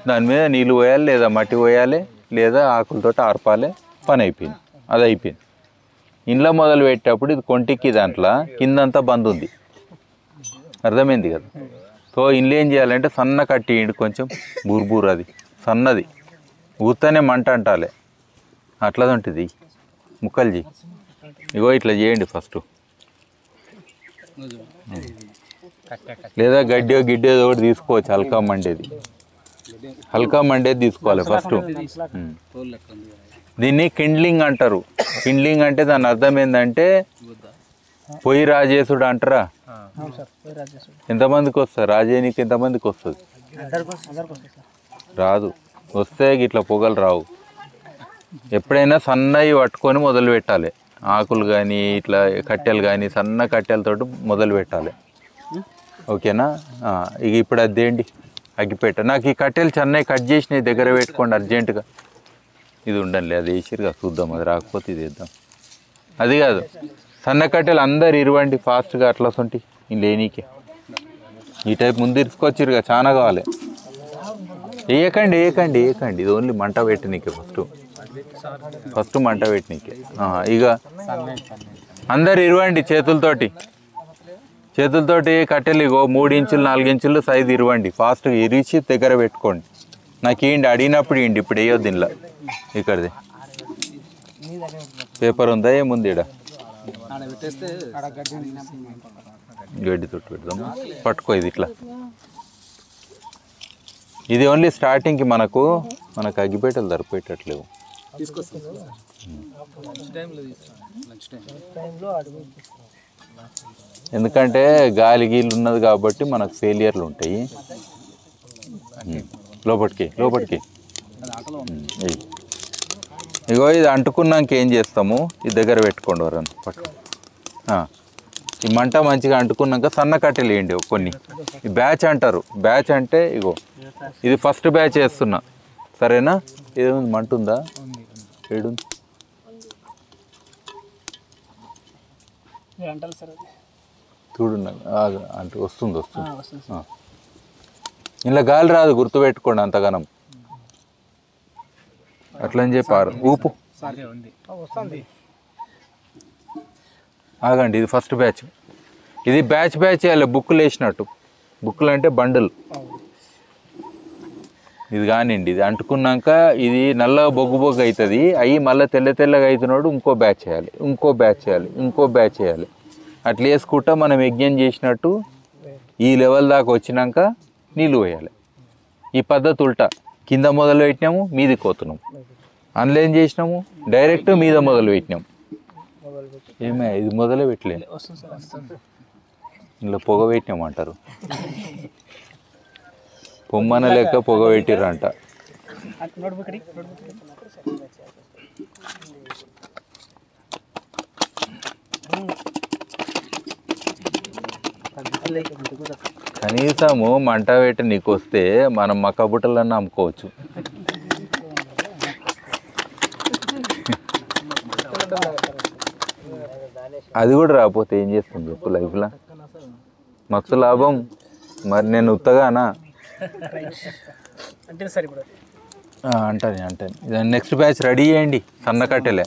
దాని మీద నీళ్ళు పోయాలి, లేదా మట్టి పోయాలి, లేదా ఆకులతో ఆర్పాలి, పని అయిపోయింది. అది అయిపోయింది. ఇంట్లో మొదలు పెట్టేటప్పుడు ఇది కొంటికి దాంట్లో కిందంతా బంద్ ఉంది, అర్థమైంది కదా. సో ఇంట్లో ఏం చేయాలంటే సన్న కట్టియండి, కొంచెం బూర్బూర్, అది సన్నది ఊతనే మంట అంటాలి, అట్లా ఉంటుంది ముక్కలు చేయి. ఇగో ఇట్లా చేయండి ఫస్ట్, లేదా గడ్డో గిడ్డో ఒకటి తీసుకోవచ్చు, హల్కా మండేది, హల్కా మండేది తీసుకోవాలి ఫస్ట్. దీన్ని కిండ్లింగ్ అంటారు. కిండ్లింగ్ అంటే దాని అర్థం ఏంటంటే పొయ్యి రాజేసుడు అంటారా. ఎంతమందికి వస్తుంది రాజేనికి? ఎంతమందికి వస్తుంది? రాదు, వస్తే ఇట్లా పొగలు రావు. ఎప్పుడైనా సన్నవి పట్టుకొని మొదలు పెట్టాలి, ఆకులు కానీ ఇట్లా కట్టెలు కానీ సన్న కట్టెలతో మొదలు పెట్టాలి. ఓకేనా? ఇక ఇప్పుడు అది తేండి అగ్గిపెట్ట. నాకు ఈ కట్టెలు చెన్నై కట్ చేసినవి దగ్గర పెట్టుకోండి అర్జెంటుగా. ఇది ఉండండి, అది వేసిరుగా చూద్దాం, అది రాకపోతే ఇది వేద్దాం. అది కాదు, సన్న కట్టెలు అందరు ఇరవండి ఫాస్ట్గా, అట్లా సొంటి లేనీకే. ఈ టైప్ ముందు ఇరుచుకొచ్చిరుగా, చాలా కావాలి. వేయకండి వేయకండి వేయకండి, ఇది ఓన్లీ మంట పెట్టనీకే, ఫస్ట్ మంట పెట్టనీకే. ఇక అందరు ఇరవండి చేతులతోటి కట్టెలు. ఇగో 3 ఇంచులు 4 ఇంచులు సైజు ఇరవండి, ఫాస్ట్గా ఇరిచి దగ్గర పెట్టుకోండి. నాకు ఏంటి అడిగినప్పుడు ఏంటి, ఇప్పుడు వేయొద్దు దీనిలో. ఇక్కడది పేపర్ ఉందా ఏముంది? ఇక్కడ గడ్డి తొట్టు పెడదాము, పట్టుకో. ఇది ఇట్లా, ఇది ఓన్లీ స్టార్టింగ్కి మనకు అగ్గిపెట్టెలు సరిపోయేటట్లేవు. ఎందుకంటే గాలి గీళ్ళు ఉన్నది కాబట్టి మనకు ఫెయిలియర్లు ఉంటాయి. లోపలికి ఇగో ఇది అంటుకున్నాక ఏం చేస్తాము, ఇది దగ్గర పెట్టుకోండి ఎవరన్నా పట్టు. ఈ మంట మంచిగా అంటుకున్నాక సన్న కట్టెలు వేయండి కొన్ని. ఈ బ్యాచ్ అంటారు, బ్యాచ్ అంటే ఇగో ఇది ఫస్ట్ బ్యాచ్ వేస్తున్నా, సరేనా? ఏముంది మంట ఉందా? ఏడు చూడున్నా అంటే వస్తుంది. ఇలా గాలి రాదు, గుర్తుపెట్టుకోండి అంతగానం. అట్లని చెప్పారు ఊపు. ఆగండి, ఇది ఫస్ట్ బ్యాచ్. ఇది బ్యాచ్ వేయాలి, బుక్కులు వేసినట్టు. బుక్కులు అంటే బండులు. ఇది కానివ్వండి, ఇది అంటుకున్నాక ఇది నల్లగా బొగ్గు బొగ్గు అవుతుంది. అవి మళ్ళీ తెల్ల తెల్లగా అవుతున్నాడు, ఇంకో బ్యాచ్ చేయాలి, ఇంకో బ్యాచ్ చేయాలి, ఇంకో బ్యాచ్ చేయాలి. అట్లా వేసుకుంటా మనం యజ్ఞం చేసినట్టు ఈ లెవెల్ దాకా వచ్చినాక నీళ్ళు పోయాలి. ఈ పద్ధతి ఉల్టా, కింద మొదలు పెట్టినాము, మీదికి పోతున్నాము. అందులో ఏం చేసినాము, డైరెక్ట్ మీద మొదలు పెట్టినాము. ఏమే ఇది మొదలే పెట్టలేదు, ఇందులో పొగ పెట్టినామంటారు. పొమ్మన లెక్క పొగ పెట్టిర్రంట. కనీసము మంట పెట్టి నీకు వస్తే మనం మక్క బుట్టలన్నీ అమ్ముకోవచ్చు. అది కూడా రాకపోతే ఏం చేస్తుంది చెప్పు లైఫ్లో? మస్తు లాభం. మరి నేను ఉత్తగానా అంటాను. నెక్స్ట్ బ్యాచ్ రెడీ చేయండి. సన్న కట్టెలే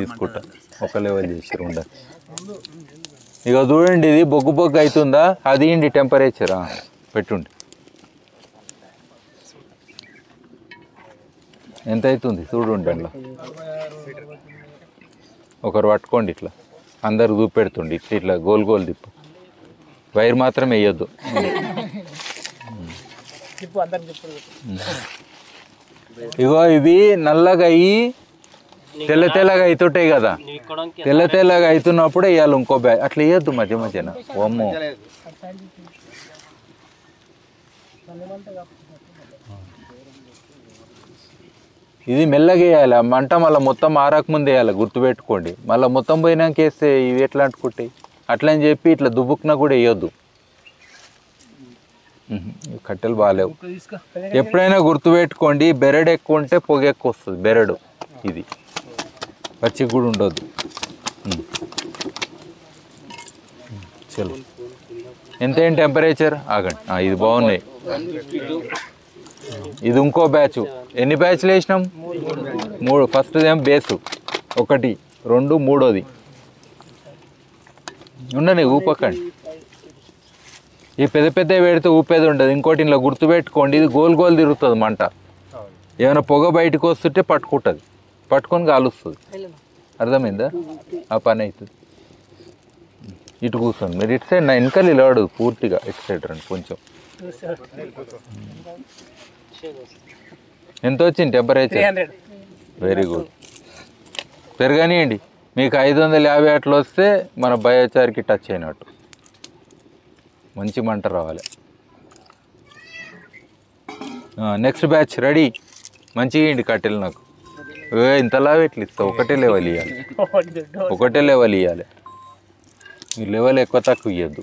తీసుకుంటా, ఒక లెవెల్ చేసి ఉండాలి. ఇక చూడండి, ఇది బొగ్గు బొగ్గు అవుతుందా, అది ఇండి టెంపరేచరా పెట్టుండి. ఎంత అవుతుంది చూడండి. అందులో ఒకరు పట్టుకోండి, ఇట్లా అందరు చూపెడుతుండి. ఇట్లా ఇట్లా గోల్ గోల్ తిప్పు, వైర్ మాత్రం వేయొద్దు. ఇగో ఇవి నల్లగా అయ్యి తెల్ల తెల్లగా అవుతుంటాయి కదా, తెల్ల తెల్లగా అవుతున్నప్పుడు వేయాలి ఇంకో బ్యాగ్. అట్లా వేయొద్దు మధ్య మధ్యన. ఓమ్మో, ఇది మెల్లగా వేయాలి. ఆ మంట మళ్ళీ మొత్తం ఆరకముందు వేయాలి, గుర్తుపెట్టుకోండి. మళ్ళీ మొత్తం పోయినాక వేస్తే ఇవి ఎట్లా అంటుకుంటాయి. అట్లా అని చెప్పి ఇట్లా దుబ్బుకున్నా కూడా వేయొద్దు. కట్టెలు బాగాలేవు. ఎప్పుడైనా గుర్తుపెట్టుకోండి, బెరడు ఎక్కువ ఉంటే పొగ ఎక్కువ వస్తుంది. బెరడు ఇది పచ్చి కూడా ఉండొద్దు. చలో, ఎంత ఏంటి టెంపరేచర్? ఆగండి, ఇది బాగున్నాయి. ఇది ఇంకో బ్యాచ్. ఎన్ని బ్యాచ్లు వేసినాం? 3. ఫస్ట్ ఏం బేసు 1, 2, 3. ఉండని ఊపకండి. ఈ పెద్ద పెద్ద పెడితే ఊపేది ఉండదు. ఇంకోటి ఇలా గుర్తుపెట్టుకోండి, ఇది గోల్ గోల్ తిరుగుతుంది మంట. ఏమైనా పొగ బయటకు వస్తుంటే పట్టుకుంటుంది, పట్టుకొని కాలుస్తుంది. అర్థమైందా? ఆ పని అవుతుంది. ఇటు కూర్చోండి మీరు. ఇటు సైడ్ నా వెనకాల ఇలాడు పూర్తిగా. ఇటు సైడ్ రండి కొంచెం. ఎంత వచ్చింది టెంపరేచర్? Very good. పెరగనియండి. మీకు 550 అట్లా వస్తే మన బయోచార్కి టచ్ అయినట్టు. మంచి మంట రావాలి. Next batch ready. మంచిగా ఇండి కట్టెలు నాకు. ఇంతలా ఎట్లా ఇస్తా? ఒకటే లెవెల్ ఇవ్వాలి, ఒకటే లెవెల్ ఇవ్వాలి. ఈ లెవెల్ ఎక్కువ తక్కువ ఇవ్వద్దు.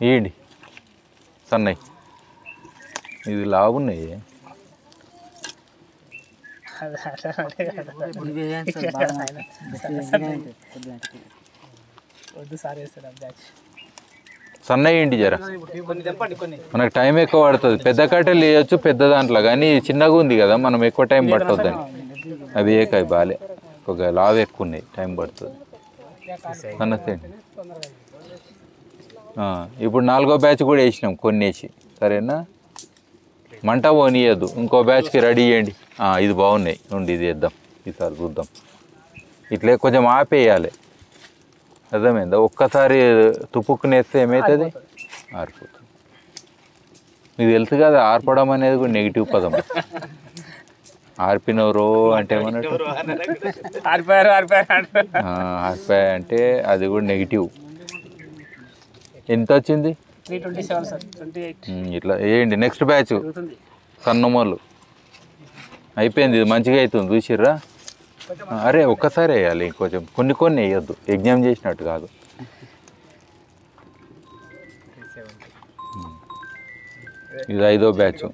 ఇవ్వండి సన్నయ్య. ఇది లావున్నాయి. సన్నయ్య ఇంటి జర, మనకు టైం ఎక్కువ పడుతుంది. పెద్ద కట్టెలు వేయచ్చు పెద్ద దాంట్లో, కానీ చిన్నగా ఉంది కదా, మనం ఎక్కువ టైం పట్టొద్దని. అవి ఏకాయ బాలే, ఒక లావు ఎక్కువ ఉన్నాయి, టైం పడుతుంది. సన్నసేండి. ఇప్పుడు 4వ బ్యాచ్ కూడా వేసినాం కొన్ని వేసి. సరేనా? మంట పోనీయద్దు. ఇంకో బ్యాచ్కి రెడీ చేయండి. ఇది బాగున్నాయి నుండి, ఇది వేద్దాం ఈసారి, చూద్దాం. ఇట్లే కొంచెం ఆపేయాలి. అర్థమైందా? ఒక్కసారి తుప్పుకునేస్తే ఏమవుతుంది? ఆరిపోతుంది. మీకు తెలుసు కదా, ఆర్పడం అనేది కూడా నెగిటివ్ పదం. ఆర్పినవరో అంటే ఏమన్నట్టు, ఆర్పాయ అంటే అది కూడా నెగిటివ్. ఎంత వచ్చింది? ఇట్లా వేయండి. నెక్స్ట్ బ్యాచ్ సన్నమోళ్ళు అయిపోయింది. ఇది మంచిగా అవుతుంది, చూసిర్రా? అరే ఒక్కసారి వేయాలి, కొంచెం కొన్ని కొన్ని వేయొద్దు, యజ్ఞం చేసినట్టు కాదు. ఇది 5వ బ్యాచ్.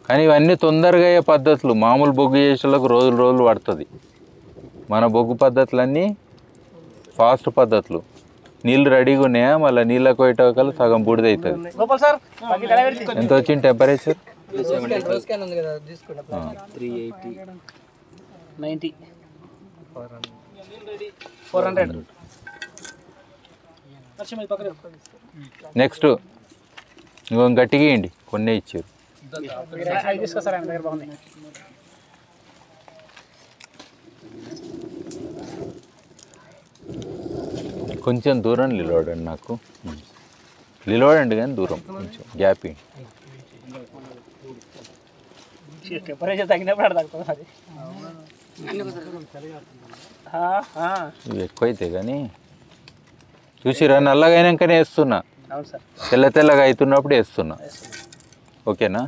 కానీ ఇవన్నీ తొందరగా అయ్యే పద్ధతులు. మామూలు బొగ్గు చేసేలకు రోజులు పడుతుంది. మన బొగ్గు పద్ధతులన్నీ ఫాస్ట్ పద్ధతులు. నీళ్ళు రెడీగా ఉన్నాయా? మళ్ళీ నీళ్ళకి పోయేటోకలు సగం బూడిద అవుతుంది. ఎంత వచ్చింది టెంపరేచర్? 400. నెక్స్ట్ ఇంకో గట్టిగా ఇవ్వండి, కొన్నే ఇచ్చారు. అవి తీసుకొస్తారు ఆయన దగ్గర బాగున్నాయి. కొంచెం దూరం నిలబడండి, నాకు నిలబడండి కానీ దూరం కొంచెం గ్యాప్ ఇవ్వండి. టెంపరేచర్ తగ్గినప్పుడు అక్కడ తగ్గుతుంది అది. ఇవి ఎక్కువైతే కానీ చూసిరా, నల్లగా అయినాకనే వేస్తున్నా, అవును సార్. తెల్ల తెల్లగా అవుతున్నప్పుడు వేస్తున్నా. ఓకేనా?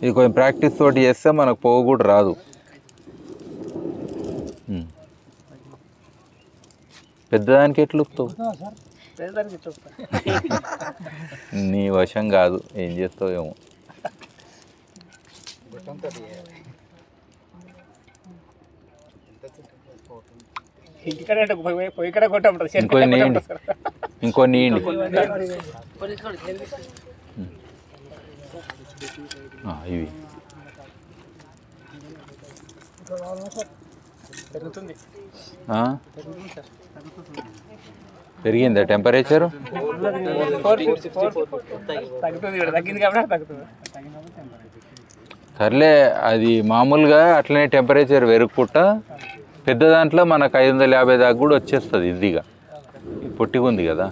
ఇది కొంచెం ప్రాక్టీస్ తోటి చేస్తే మనకు పోగు కూడా రాదు. పెద్దదానికి ఎట్లు వస్తావు? నీ వశం కాదు, ఏం చేస్తావు ఏమో. ఇంకొన్ని ఇవ్వండి, ఇంకొన్ని ఇవ్వండి. ఇవి పెరిగిందా టెంపరేచరు? సర్లే, అది మామూలుగా అట్లనే టెంపరేచర్ పెరుగుకుంటా పెద్ద దాంట్లో మనకు 550 దాకా కూడా వచ్చేస్తుంది ఈజీగా. పొట్టిగా ఉంది కదా,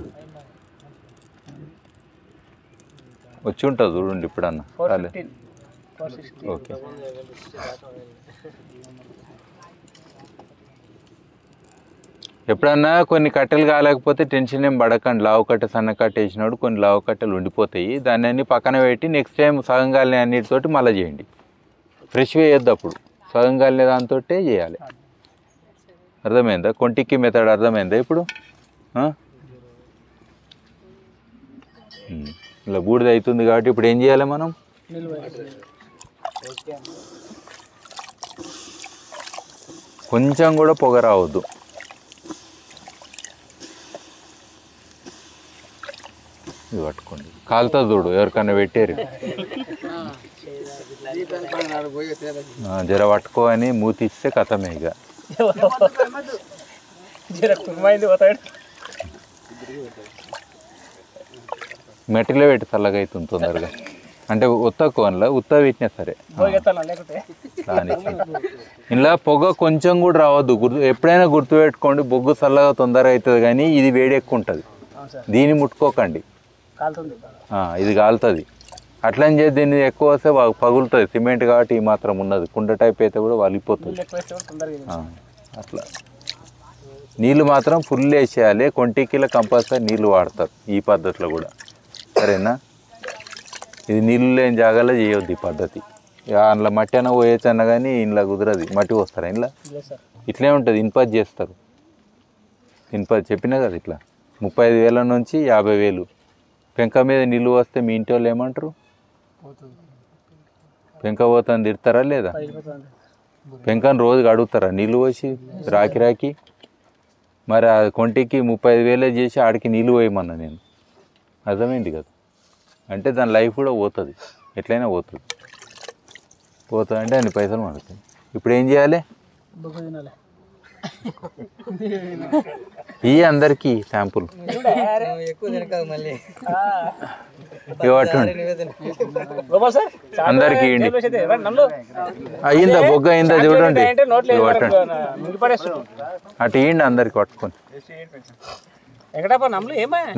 వచ్చి ఉంటుంది చూడండి ఇప్పుడన్నా. ఓకే, ఎప్పుడన్నా కొన్ని కట్టెలు కాలేకపోతే టెన్షన్ ఏం పడకండి. లావు కట్టె సన్న కట్టె వేసినాడు, కొన్ని లావు కట్టెలు ఉండిపోతాయి. దాన్ని అన్ని పక్కన పెట్టి నెక్స్ట్ టైం సగం కాలిన అన్నిటితోటి మళ్ళీ చేయండి. ఫ్రెష్గా వేయద్దు, అప్పుడు సగం కాలిన దాంతో చేయాలి. అర్థమైందా? కొంటిక్కి మెథడ్ అర్థమైందా ఇప్పుడు? ఇలా బూడిద అవుతుంది కాబట్టి ఇప్పుడు ఏం చేయాలి మనం? కొంచెం కూడా పొగ రావద్దు. ఇది పట్టుకోండి, కాలుతా చూడు, ఎవరికన్నా పెట్టారు జర పట్టుకో అని మూతిస్తే కథమే. ఇక మెటీలో పెట్టి చల్లగా అవుతుంది తొందరగా. అంటే ఉత్త కోన్లో ఉత్త పెట్టినా సరే ఇలా పొగ కొంచెం కూడా రావద్దు. ఎప్పుడైనా గుర్తుపెట్టుకోండి, బొగ్గు చల్లగా తొందరగా అవుతుంది కానీ ఇది వేడి ఎక్కువ ఉంటుంది. దీన్ని ముట్టుకోకండి, ఇది కాలుతుంది. అట్లని చేసి దీన్ని ఎక్కువ వస్తే పగులుతుంది. సిమెంట్ కాబట్టి ఈ మాత్రం ఉన్నది, కుండ టైప్ అయితే కూడా వలిపోతుంది. అట్లా నీళ్ళు మాత్రం ఫుల్ వేసేయాలి. కొంటికిలో కంపల్సరీ నీళ్ళు వాడతారు ఈ పద్ధతిలో కూడా, సరేనా? ఇది నీళ్ళు లేని జాగాలో చేయొద్దు ఈ పద్ధతి. అందులో మట్టి అన్న పోయొచ్చు అన్న కానీ ఇంట్లో కుదరదు. మట్టి పోస్తారా ఇంట్లో? ఇట్లే ఉంటుంది, ఇన్పది చేస్తారు. ఇన్పది చెప్పినా కదా, ఇట్లా 35,000 నుంచి 50,000 పెంక మీద నీళ్ళు వస్తే మీ ఇంటి వాళ్ళు ఏమంటారు? పెంక పోతాను తిడతారా లేదా? పెంకని రోజుకి అడుగుతారా నీళ్ళు పోసి రాకి? మరి ఆ కొంటికి 35,000 చేసి ఆడికి నీళ్ళు పోయమన్నా నేను. అర్థమైంది కదా? అంటే దాని లైఫ్ కూడా పోతుంది, ఎట్లయినా పోతుంది. అంటే అన్ని పైసలు పడుతాయి. ఇప్పుడు ఏం చేయాలి? ఈ అందరికీ శాంపుల్ అందరికి అయ్యిందా? బొగ్గ అయిందా? చూడండి, అటు ఇవ్వండి అందరికి పట్టుకొని.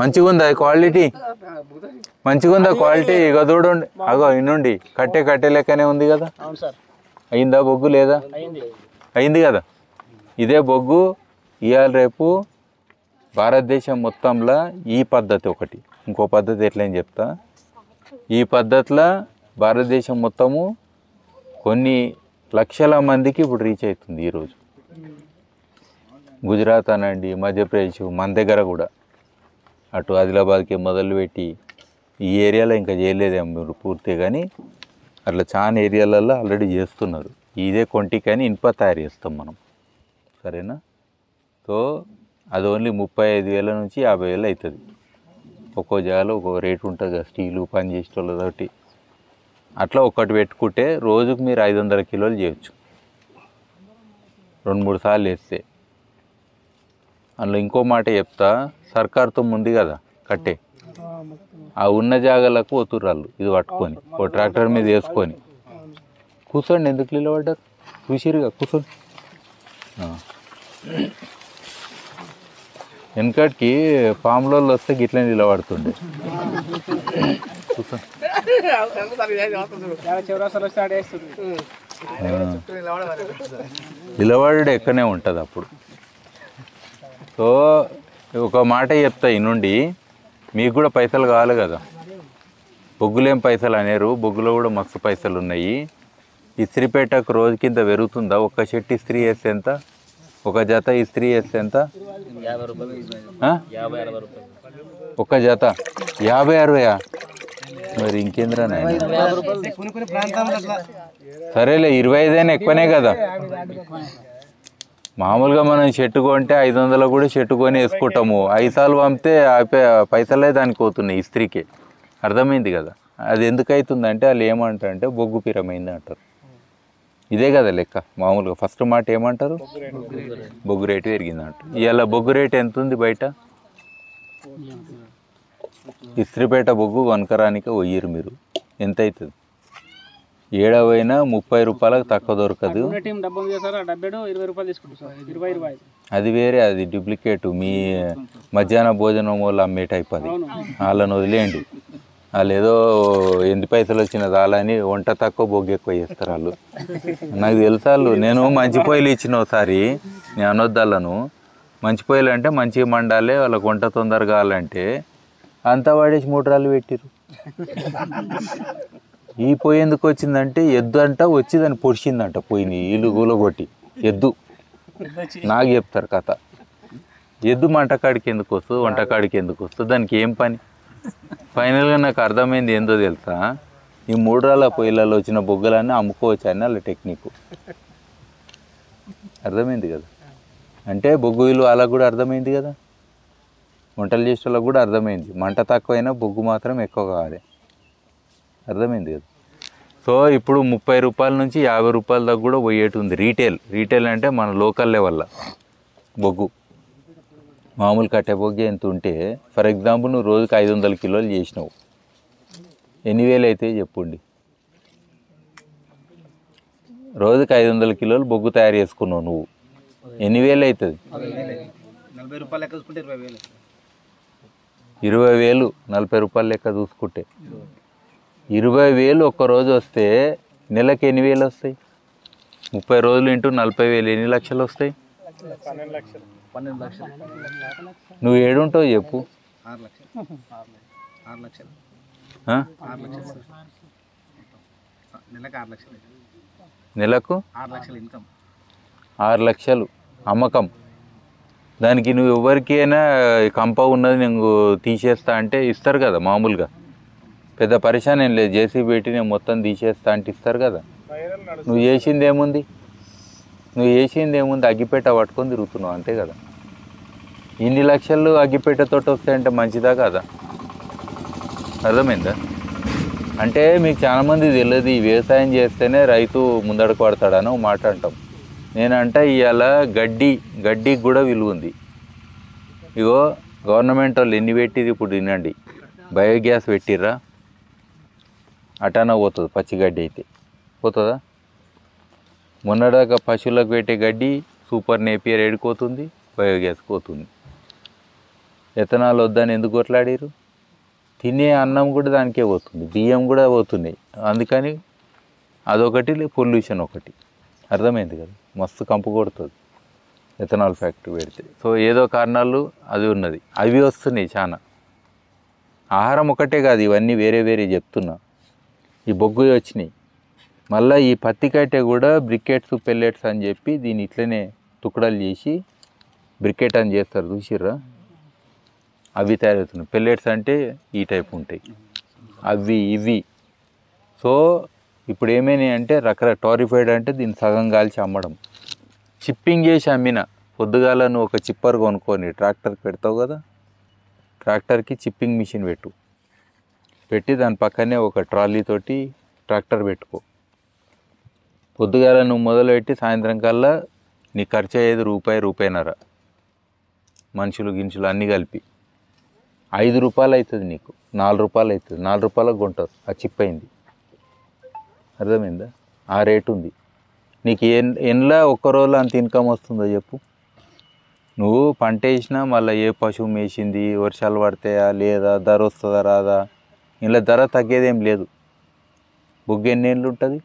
మంచిగా ఉందా క్వాలిటీ? మంచిగా ఉందా క్వాలిటీ? ఇక చూడండి, అగో ఇన్నుండి కట్టె లెక్కనే ఉంది కదా. అయిందా బొగ్గు? లేదా? అయింది కదా. ఇదే బొగ్గు ఇవాళ రేపు భారతదేశం మొత్తంలో ఈ పద్ధతి ఒకటి. ఇంకో పద్ధతి ఎట్లని చెప్తా. ఈ పద్ధతిలో భారతదేశం మొత్తము కొన్ని లక్షల మందికి ఇప్పుడు రీచ్ అవుతుంది ఈరోజు. గుజరాత్ అనండి, మధ్యప్రదేశ్, మన దగ్గర కూడా అటు ఆదిలాబాద్కి మొదలుపెట్టి ఈ ఏరియాలో ఇంకా చేయలేదేమో మీరు పూర్తిగా, కానీ అట్లా చాలా ఏరియాలలో ఆల్రెడీ చేస్తున్నారు. ఇదే కొంటికని ఇనుప తయారు చేస్తాం మనం, సరేనా? సో అది ఓన్లీ 35,000 నుంచి 50,000 అవుతుంది. ఒక్కో జాగాలో ఒక్కో రేటు ఉంటుంది కదా, స్టీలు పని చేసేటోళ్ళతోటి. అట్లా ఒక్కటి పెట్టుకుంటే రోజుకు మీరు 500 కిలోలు చేయొచ్చు 2-3 సార్లు వేస్తే. అందులో ఇంకో మాట చెప్తా, సర్కార్తో ఉంది కదా కట్టే ఆ ఉన్న జాగాలకు పోతుర్రాళ్ళు ఇది పట్టుకొని ఓ ట్రాక్టర్ మీద వేసుకొని. కూర్చోండి, ఎందుకు నిలబడ్డారు? చూసిరుగా, కూర్చోండి. వెనకటికి ఫామ్లో వస్తే గిట్లనే నిలబడుతుండే. కూర్చోండి. నిలబడి ఎక్కనే ఉంటుంది అప్పుడు. సో ఒక మాట చెప్తా ఈ నుండి, మీకు కూడా పైసలు కావాలి కదా. బొగ్గులేం పైసలు అనేరు, బొగ్గులో కూడా మస్తు పైసలు ఉన్నాయి. ఇస్త్రీపేటకు రోజు కింద పెరుగుతుందా? ఒక్క షర్ట్ ఇస్త్రీ వేస్తే ఎంత? ఒక జత ఇస్త్రీ వేస్తే ఎంత? 50 రూపాయలు. ఒక్క జత 50-60. మరి ఇంకేంద్రా నాయన. సరేలే 25 ఎక్కువనే కదా. మామూలుగా మనం షర్టు కొంటే 500 కూడా షర్టు కొని వేసుకుంటాము. 5 సార్లు పంపితే పైసలే దానికి పోతున్నాయి ఇస్త్రీకే. అర్థమైంది కదా. అది ఎందుకు అవుతుందంటే వాళ్ళు ఏమంటారంటే బొగ్గు పిరమైంది అంటారు. ఇదే కదా లెక్క. మామూలుగా ఫస్ట్ మాట ఏమంటారు? బొగ్గు రేటు పెరిగింది అంటారు. ఇవాళ బొగ్గు రేటు ఎంత ఉంది బయట? ఇస్త్రీపేట బొగ్గు కొనకరానికి పోయిరు మీరు, ఎంత అవుతుంది? ఏడవైనా 30 రూపాయలకు తక్కువ దొరకదు. అది వేరే, అది డూప్లికేట్. మీ మధ్యాహ్న భోజనం వాళ్ళు అమ్మే టైప్ అది. వాళ్ళని వదిలేయండి. వాళ్ళు ఏదో ఎన్ని పైసలు వచ్చిన చాలని వంట తక్కువ బొగ్గు ఎక్కువ చేస్తారు వాళ్ళు. నాకు తెలుసు వాళ్ళు. నేను మంచి పొయ్యిలు ఇచ్చిన ఒకసారి, నేను అనొద్దాలను. మంచి పొయ్యిలు అంటే మంచిగా మండాలి, వాళ్ళకి వంట తొందరగా కావాలంటే అంతా వాడేసి 3 రాళ్ళు పెట్టిరు. ఈ పొయ్యి ఎందుకు వచ్చిందంటే ఎద్దు అంట వచ్చి దాన్ని పొడిచిందంట పొయ్యిని ఇల్లు గూలగొట్టి. ఎద్దు నాకు చెప్తారు కథ. ఎద్దు మంటకాడికి ఎందుకు వస్తుంది, వంటకాడికి ఎందుకు వస్తుంది, దానికి ఏం పని? ఫైనల్గా నాకు అర్థమైంది ఏందో తెలుసా, ఈ 3 రాళ్ళ పొయ్యిలలో వచ్చిన బొగ్గలన్నీ అమ్ముకోవచ్చు అని వాళ్ళ టెక్నిక్. అర్థమైంది కదా. అంటే బొగ్గు విలువ అలా కూడా అర్థమైంది కదా. వంటలు చేసే వాళ్ళకి కూడా అర్థమైంది. మంట తక్కువైనా బొగ్గు మాత్రం ఎక్కువ కావాలి. అర్థమైంది కదా. సో ఇప్పుడు 30 రూపాయల నుంచి 50 రూపాయల దాకా కూడా పోయేటి ఉంది రీటైల్ అంటే మన లోకల్ లెవెల్లో బొగ్గు. మామూలు కట్టె బొగ్గు ఎంత ఉంటే, ఫర్ ఎగ్జాంపుల్ నువ్వు రోజుకి 500 కిలోలు చేసినావు, ఎన్ని వేలు అయితే చెప్పండి? రోజుకి 500 కిలోలు బొగ్గు తయారు చేసుకున్నావు నువ్వు, ఎన్ని వేలు అవుతుంది? 40 రూపాయలు లెక్క చూసుకుంటే 20,000. 20,000 40 రూపాయలు లెక్క చూసుకుంటే 20,000 ఒక్కరోజు వస్తే నెలకి ఎన్ని వేలు వస్తాయి? 30 రోజులు ఇంటూ 40,000 ఎన్ని లక్షలు వస్తాయి? 12 లక్షలు. నువ్వు ఏడుంటావు చెప్పు? 6 లక్షలు. 6 లక్షలు. ఆ? 6 లక్షలు. నెలకు 6 లక్షలు. నెలకు 6 లక్షలు ఇన్కమ్. 6 లక్షలు అమ్మకం. దానికి నువ్వు ఎవరికైనా కంప ఉన్నది నేను తీసేస్తా అంటే ఇస్తారు కదా. మామూలుగా పెద్ద పరిశాన్ ఏం లేదు, జేసీ పెట్టి నేను మొత్తం తీసేస్తా అంటే ఇస్తారు కదా. నువ్వు చేసింది ఏముంది? అగ్గిపేట పట్టుకొని తిరుగుతున్నావు అంతే కదా. ఇన్ని లక్షలు అగ్గిపేటతో వస్తాయంటే మంచిదా కదా. అర్థమైందా? అంటే మీకు చాలామంది తెలియదు, ఈ వ్యవసాయం చేస్తేనే రైతు ముందడుగు పడతాడని ఒక మాట అంటాం. నేనంట ఇవాళ గడ్డికి కూడా విలువ ఉంది. ఇగో గవర్నమెంట్ వాళ్ళు ఎన్ని పెట్టిరు ఇప్పుడు వినండి. బయోగ్యాస్ పెట్టిర్రా, అటానా పోతుంది. పచ్చిగడ్డి అయితే పోతుందా? మొన్నదాకా పశువులకు పెట్టే గడ్డి సూపర్ నేపియర్ ఏడుకోతుంది, బయోగ్యాస్ పోతుంది. ఎథనాల్ వద్దని ఎందుకు కొట్లాడిరు? తినే అన్నం కూడా దానికే పోతుంది, బియ్యం కూడా పోతున్నాయి. అందుకని అదొకటి, పొల్యూషన్ ఒకటి. అర్థమైంది కదా. మస్తు కంపు కొడుతుంది ఎథనాల్ ఫ్యాక్టరీ పెడితే. సో ఏదో కారణాలు అది ఉన్నది, అవి వస్తున్నాయి చాలా. ఆహారం ఒకటే కాదు, ఇవన్నీ వేరే వేరే చెప్తున్నా. ఈ బొగ్గు వచ్చినాయి. మళ్ళీ ఈ పత్తి కట్టె కూడా బ్రికెట్స్ పెల్లెట్స్ అని చెప్పి దీన్ని ఇట్లనే తుక్కడలు చేసి బ్రికెట్ అని చేస్తారు, చూసిర్రా? అవి తయారవుతున్నాయి. పెల్లెట్స్ అంటే ఈ టైప్ ఉంటాయి, అవి ఇవి. సో ఇప్పుడు ఏమైనాయి అంటే టారిఫైడ్ అంటే దీన్ని సగం కాల్చి అమ్మడం, చిప్పింగ్ చేసి అమ్మిన. పొద్దుగాల నువ్వు ఒక చిప్పర్ కొనుక్కొని ట్రాక్టర్కి పెడతావు కదా, ట్రాక్టర్కి చిప్పింగ్ మిషన్ పెట్టి దాని పక్కనే ఒక ట్రాలీతోటి ట్రాక్టర్ పెట్టుకో. పొద్దుగాల నువ్వు మొదలుపెట్టి సాయంత్రం కల్లా నీ ఖర్చు అయ్యేది రూపాయి, రూపాయిన్నర. మనుషులు గినుషులు అన్నీ కలిపి ₹5 అవుతుంది, నీకు ₹4 అవుతుంది. ₹4 కొంటారు, ఆ చిప్ అయింది. అర్థమైందా? ఆ రేటు ఉంది. నీకు ఎండ్లా ఒక్క రోజులో అంత ఇన్కమ్ వస్తుందో చెప్పు. నువ్వు పంట వేసినా మళ్ళీ ఏ పశువు మేసింది, వర్షాలు పడతాయా లేదా, ధర వస్తుందా రాదా, ఇలా ధర తగ్గేదేం లేదు. బొగ్గు ఎన్ని ఏళ్ళు ఉంటుంది?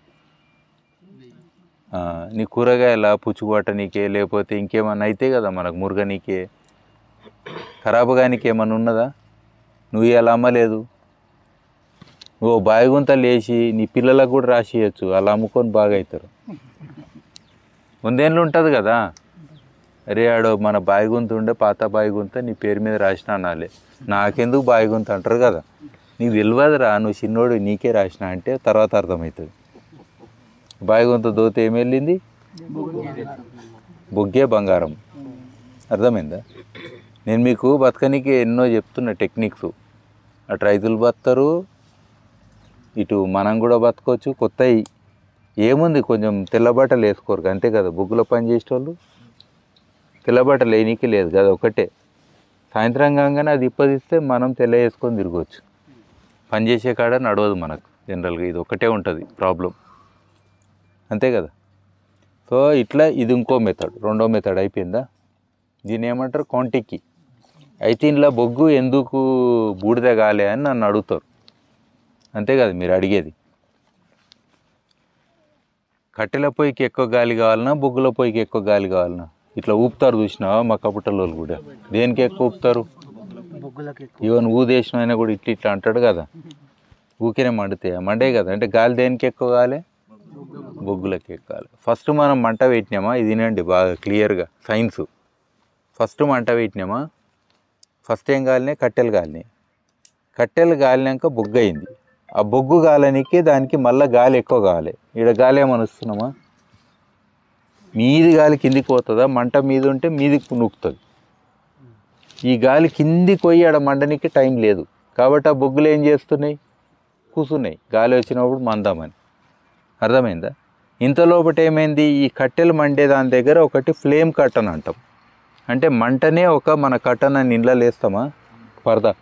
నీ కూరగాయల పుచ్చుబాట నీకే, లేకపోతే ఇంకేమన్నా అయితే కదా మనకు మురుగనీకే, ఖరాబుగా నీకు ఏమన్నా ఉన్నదా? నువ్వు ఇలా అమ్మలేదు. నువ్వు బాయిగుంతలు వేసి నీ పిల్లలకు కూడా రాసియచ్చు, అలా అమ్ముకొని బాగా అవుతారు. 100 ఏళ్ళు ఉంటుంది కదా. అరే ఆడో మన బాయిగుంత ఉండే, పాత బాయిగుంత నీ పేరు మీద రాసిన అనాలి. నాకెందుకు బాయిగుంత అంటారు కదా. నీకు తెలియదురా, నువ్వు చిన్నోడు నీకే రాసిన అంటే తర్వాత అర్థమవుతుంది. బాయిగుంత దోత ఏమి వెళ్ళింది? బొగ్గే బంగారం. అర్థమైందా? నేను మీకు బతకనికి ఎన్నో చెప్తున్నా టెక్నిక్స్. అటు రైతులు బతుకుతారు, ఇటు మనం కూడా బతకొచ్చు. కొత్తవి ఏముంది, కొంచెం తెల్లబట్టలు వేసుకోరు అంతే కదా. బొగ్గులో పని చేసేటోళ్ళు తెల్లబట్టలు వేయనీకి లేదు కదా, ఒకటే. సాయంత్రం కాగానే అది ఇప్పదిస్తే మనం తెల్ల వేసుకొని తిరగవచ్చు. పని చేసే కాడ నడవదు మనకు జనరల్గా, ఇది ఒకటే ఉంటుంది ప్రాబ్లం, అంతే కదా. సో ఇట్లా ఇది ఇంకో మెథడ్, రెండో మెథడ్ అయిపోయిందా. దీన్ని ఏమంటారు? కాంటిక్కి. అయితే ఇంట్లో బొగ్గు ఎందుకు బూడిద కాలే అని నన్ను అడుగుతారు, అంతే కదా మీరు అడిగేది. కట్టెల పొయ్యికి ఎక్కువ గాలి కావాలన్నా, బొగ్గుల పొయ్యికి ఎక్కువ గాలి కావాలన్నా? ఇట్లా ఊపుతారు చూసినావా మా కపుటలోళ్ళు కూడా. దేనికి ఎక్కువ ఊపుతారు? ఈవెన్ ఊదేసిన అయినా కూడా ఇట్లా ఇట్లా అంటాడు కదా, ఊకేనే మండే కదా. అంటే గాలి దేనికి ఎక్కువ కావాలి? బొగ్గులకి ఎక్కాలి. ఫస్ట్ మనం మంట పెట్టినామా, ఇది వినండి బాగా క్లియర్గా సైన్స్. ఫస్ట్ మంట పెట్టినామా, ఫస్ట్ ఏం కాలినాయి? కట్టెలు కాలినాయి. కట్టెలు కాలినాక బొగ్గు అయింది. ఆ బొగ్గు గాలనికి దానికి మళ్ళీ గాలి ఎక్కువ కావాలి. ఇక్కడ గాలి ఏమని వస్తున్నామా, మీది గాలి కిందికి పోతుందా? మంట మీద ఉంటే మీదికి నూకుతుంది. ఈ గాలి కిందికి పోయి ఆడ మండనికి టైం లేదు కాబట్టి ఆ బొగ్గులు ఏం చేస్తున్నాయి? కూసున్నాయి, గాలి వచ్చినప్పుడు మందామని. అర్థమైందా? ఇంతలోపటి ఏమైంది? ఈ కట్టెలు మండే దాని దగ్గర ఒకటి ఫ్లేమ్ కట్టన్ అంటాం. అంటే మంటనే ఒక మన కట్టన్ అని ఇండ్లలో వేస్తామా, పరదా.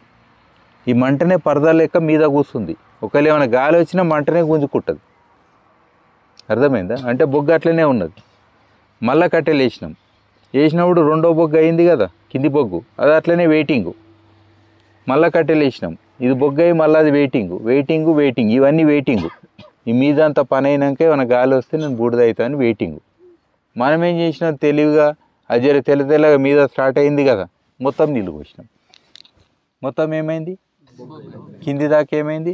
ఈ మంటనే పరదా లెక్క మీద కూస్తుంది. ఒకవేళ ఏమైనా గాలి వచ్చినా మంటనే గుంజుకుంటుంది. అర్థమైందా? అంటే బొగ్గు అట్లనే ఉన్నది. మళ్ళీ కట్టెలు వేసినప్పుడు రెండో బొగ్గు అయింది కదా, కింది బొగ్గు, అది అట్లనే వెయిటింగు. మళ్ళీ కట్టెలు వేసినాం, ఇది బొగ్గు అయ్యి మళ్ళీ అది వెయిటింగ్, ఇవన్నీ వెయిటింగు. ఈ మీద అంత పని అయినాక ఏమైనా గాలి వస్తే నేను బూడిద అవుతాను వెయిటింగు. మనం ఏం చేసినాం? తెలివిగా అది తెల్లగా మీద స్టార్ట్ అయింది కదా, మొత్తం నీళ్ళు పోసినాం. మొత్తం ఏమైంది? కింది దాకా ఏమైంది?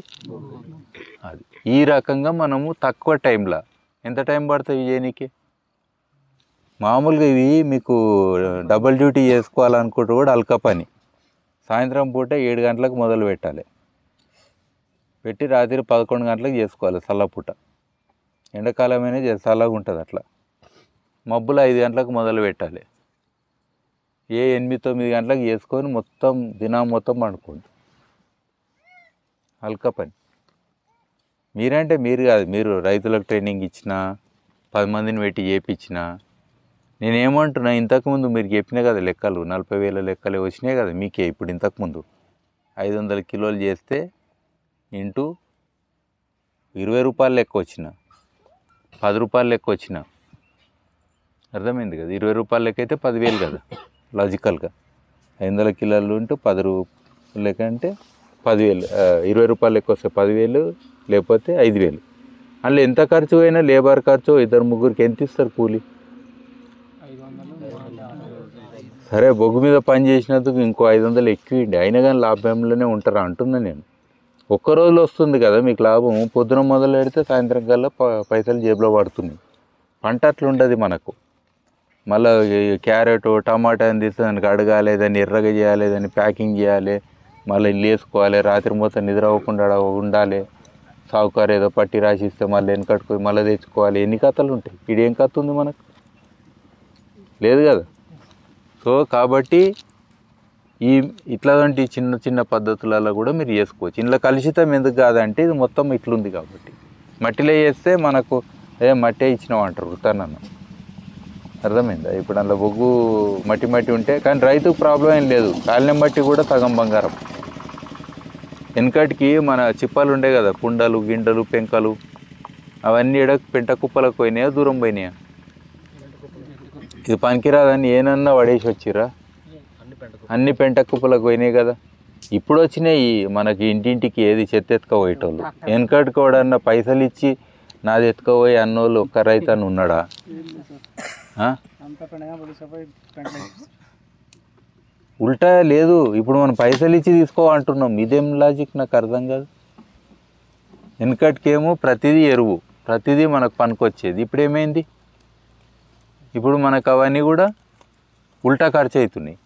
అది. ఈ రకంగా మనము తక్కువ టైంలో, ఎంత టైం పడుతుంది చేయనీకి? మామూలుగా ఇవి మీకు డబుల్ డ్యూటీ చేసుకోవాలనుకుంటే కూడా అల్క పని. సాయంత్రం పూట 7 గంటలకు మొదలు పెట్టాలి, పెట్టి రాత్రి 11 గంటలకు చేసుకోవాలి చల్లపూట. ఎండాకాలమైనా చల్లగా ఉంటుంది అట్లా. మబ్బులు 5 గంటలకు మొదలు పెట్టాలి, 8-9 గంటలకు చేసుకొని మొత్తం దినం మొత్తం పండుకోండి. అల్క పని. మీరంటే మీరు కాదు, మీరు రైతులకు ట్రైనింగ్ ఇచ్చినా 10 మందిని పెట్టి చేయించినా. నేనేమంటున్నా, ఇంతకుముందు మీరు చెప్పినా కదా లెక్కలు, 40,000 లెక్కలే వచ్చినాయి కదా మీకే. ఇప్పుడు ఇంతకుముందు 500 కిలోలు చేస్తే ఇంటూ ₹20 లెక్క వచ్చిన, ₹10 లెక్క వచ్చిన. అర్థమైంది కదా? ₹20 లెక్క అయితే 10,000 కదా లాజికల్గా. 500 కిలోలు ఇంటూ ₹10 లెక్క అంటే 10,000. ₹20 లెక్క వస్తే 10,000, లేకపోతే 5,000. అందులో ఎంత ఖర్చు అయినా లేబర్ ఖర్చు 2-3కి ఎంత ఇస్తారు కూలి? సరే బొగ్గు మీద పని చేసినందుకు ఇంకో 500 ఎక్కువండి, అయినా కానీ లాభంలోనే ఉంటారా అంటున్నా నేను. ఒక్కరోజులో వస్తుంది కదా మీకు లాభం. పొద్దున మొదలు పెడితే సాయంత్రం కల్లా పైసలు జేబులో పడుతున్నాయి. పంట అట్లుండదు మనకు. మళ్ళీ క్యారెట్ టమాటా అని తీస్తే దానికి అడగాలి, దాన్ని ఎర్రగా చేయాలి, దాన్ని ప్యాకింగ్ చేయాలి, మళ్ళీ ఇల్లు వేసుకోవాలి, రాత్రి మొత్తం నిద్ర అవ్వకుండా ఉండాలి. సావుకారు ఏదో పట్టి రాసిస్తే మళ్ళీ వెనకట్టుకొని మళ్ళీ తెచ్చుకోవాలి. ఎన్ని కథలు ఉంటాయి. ఇదేం కథ ఉంది మనకు? లేదు కదా. సో కాబట్టి ఇట్లాంటి చిన్న చిన్న పద్ధతులలో కూడా మీరు చేసుకోవచ్చు. ఇంట్లో కలుషితం ఎందుకు కాదంటే ఇది మొత్తం ఇట్లుంది కాబట్టి. మట్టిలో చేస్తే మనకు మట్టే ఇచ్చినాం అంటారు వృత్తాన్ని. అర్థమైందా? ఇప్పుడు అందులో బొగ్గు మట్టి ఉంటే కానీ రైతుకు ప్రాబ్లం ఏం లేదు. కాలిన మట్టి కూడా సగం బంగారం. వెనకటికి మన చిప్పాలు ఉండే కదా, కుండలు గిండలు పెంకలు, అవన్నీ పెంట కుప్పలకు పోయినాయా దూరం పోయినాయా? ఇది పనికిరాదని ఏనన్నా పడేసి వచ్చిరా? అన్ని పెంట కుప్పలకు పోయినాయి కదా. ఇప్పుడు వచ్చినాయి మనకి ఇంటింటికి ఏది చెత్త ఎత్తుకపోయేటోళ్ళు. వెనకటికోడన్నా పైసలు ఇచ్చి నాది ఎత్తుకపోయి అన్నోళ్ళు ఒక్క రైతు ఉన్నాడా? ఉల్టా లేదు, ఇప్పుడు మనం పైసలు ఇచ్చి తీసుకోవాలంటున్నాం. ఇదేం లాజిక్ నాకు అర్థం కాదు. వెనకటికేమో ప్రతిదీ ఎరువు, ప్రతిదీ మనకు పనికొచ్చేది. ఇప్పుడు ఏమైంది? ఇప్పుడు మనకు అవన్నీ కూడా ఉల్టా ఖర్చు అవుతున్నాయి.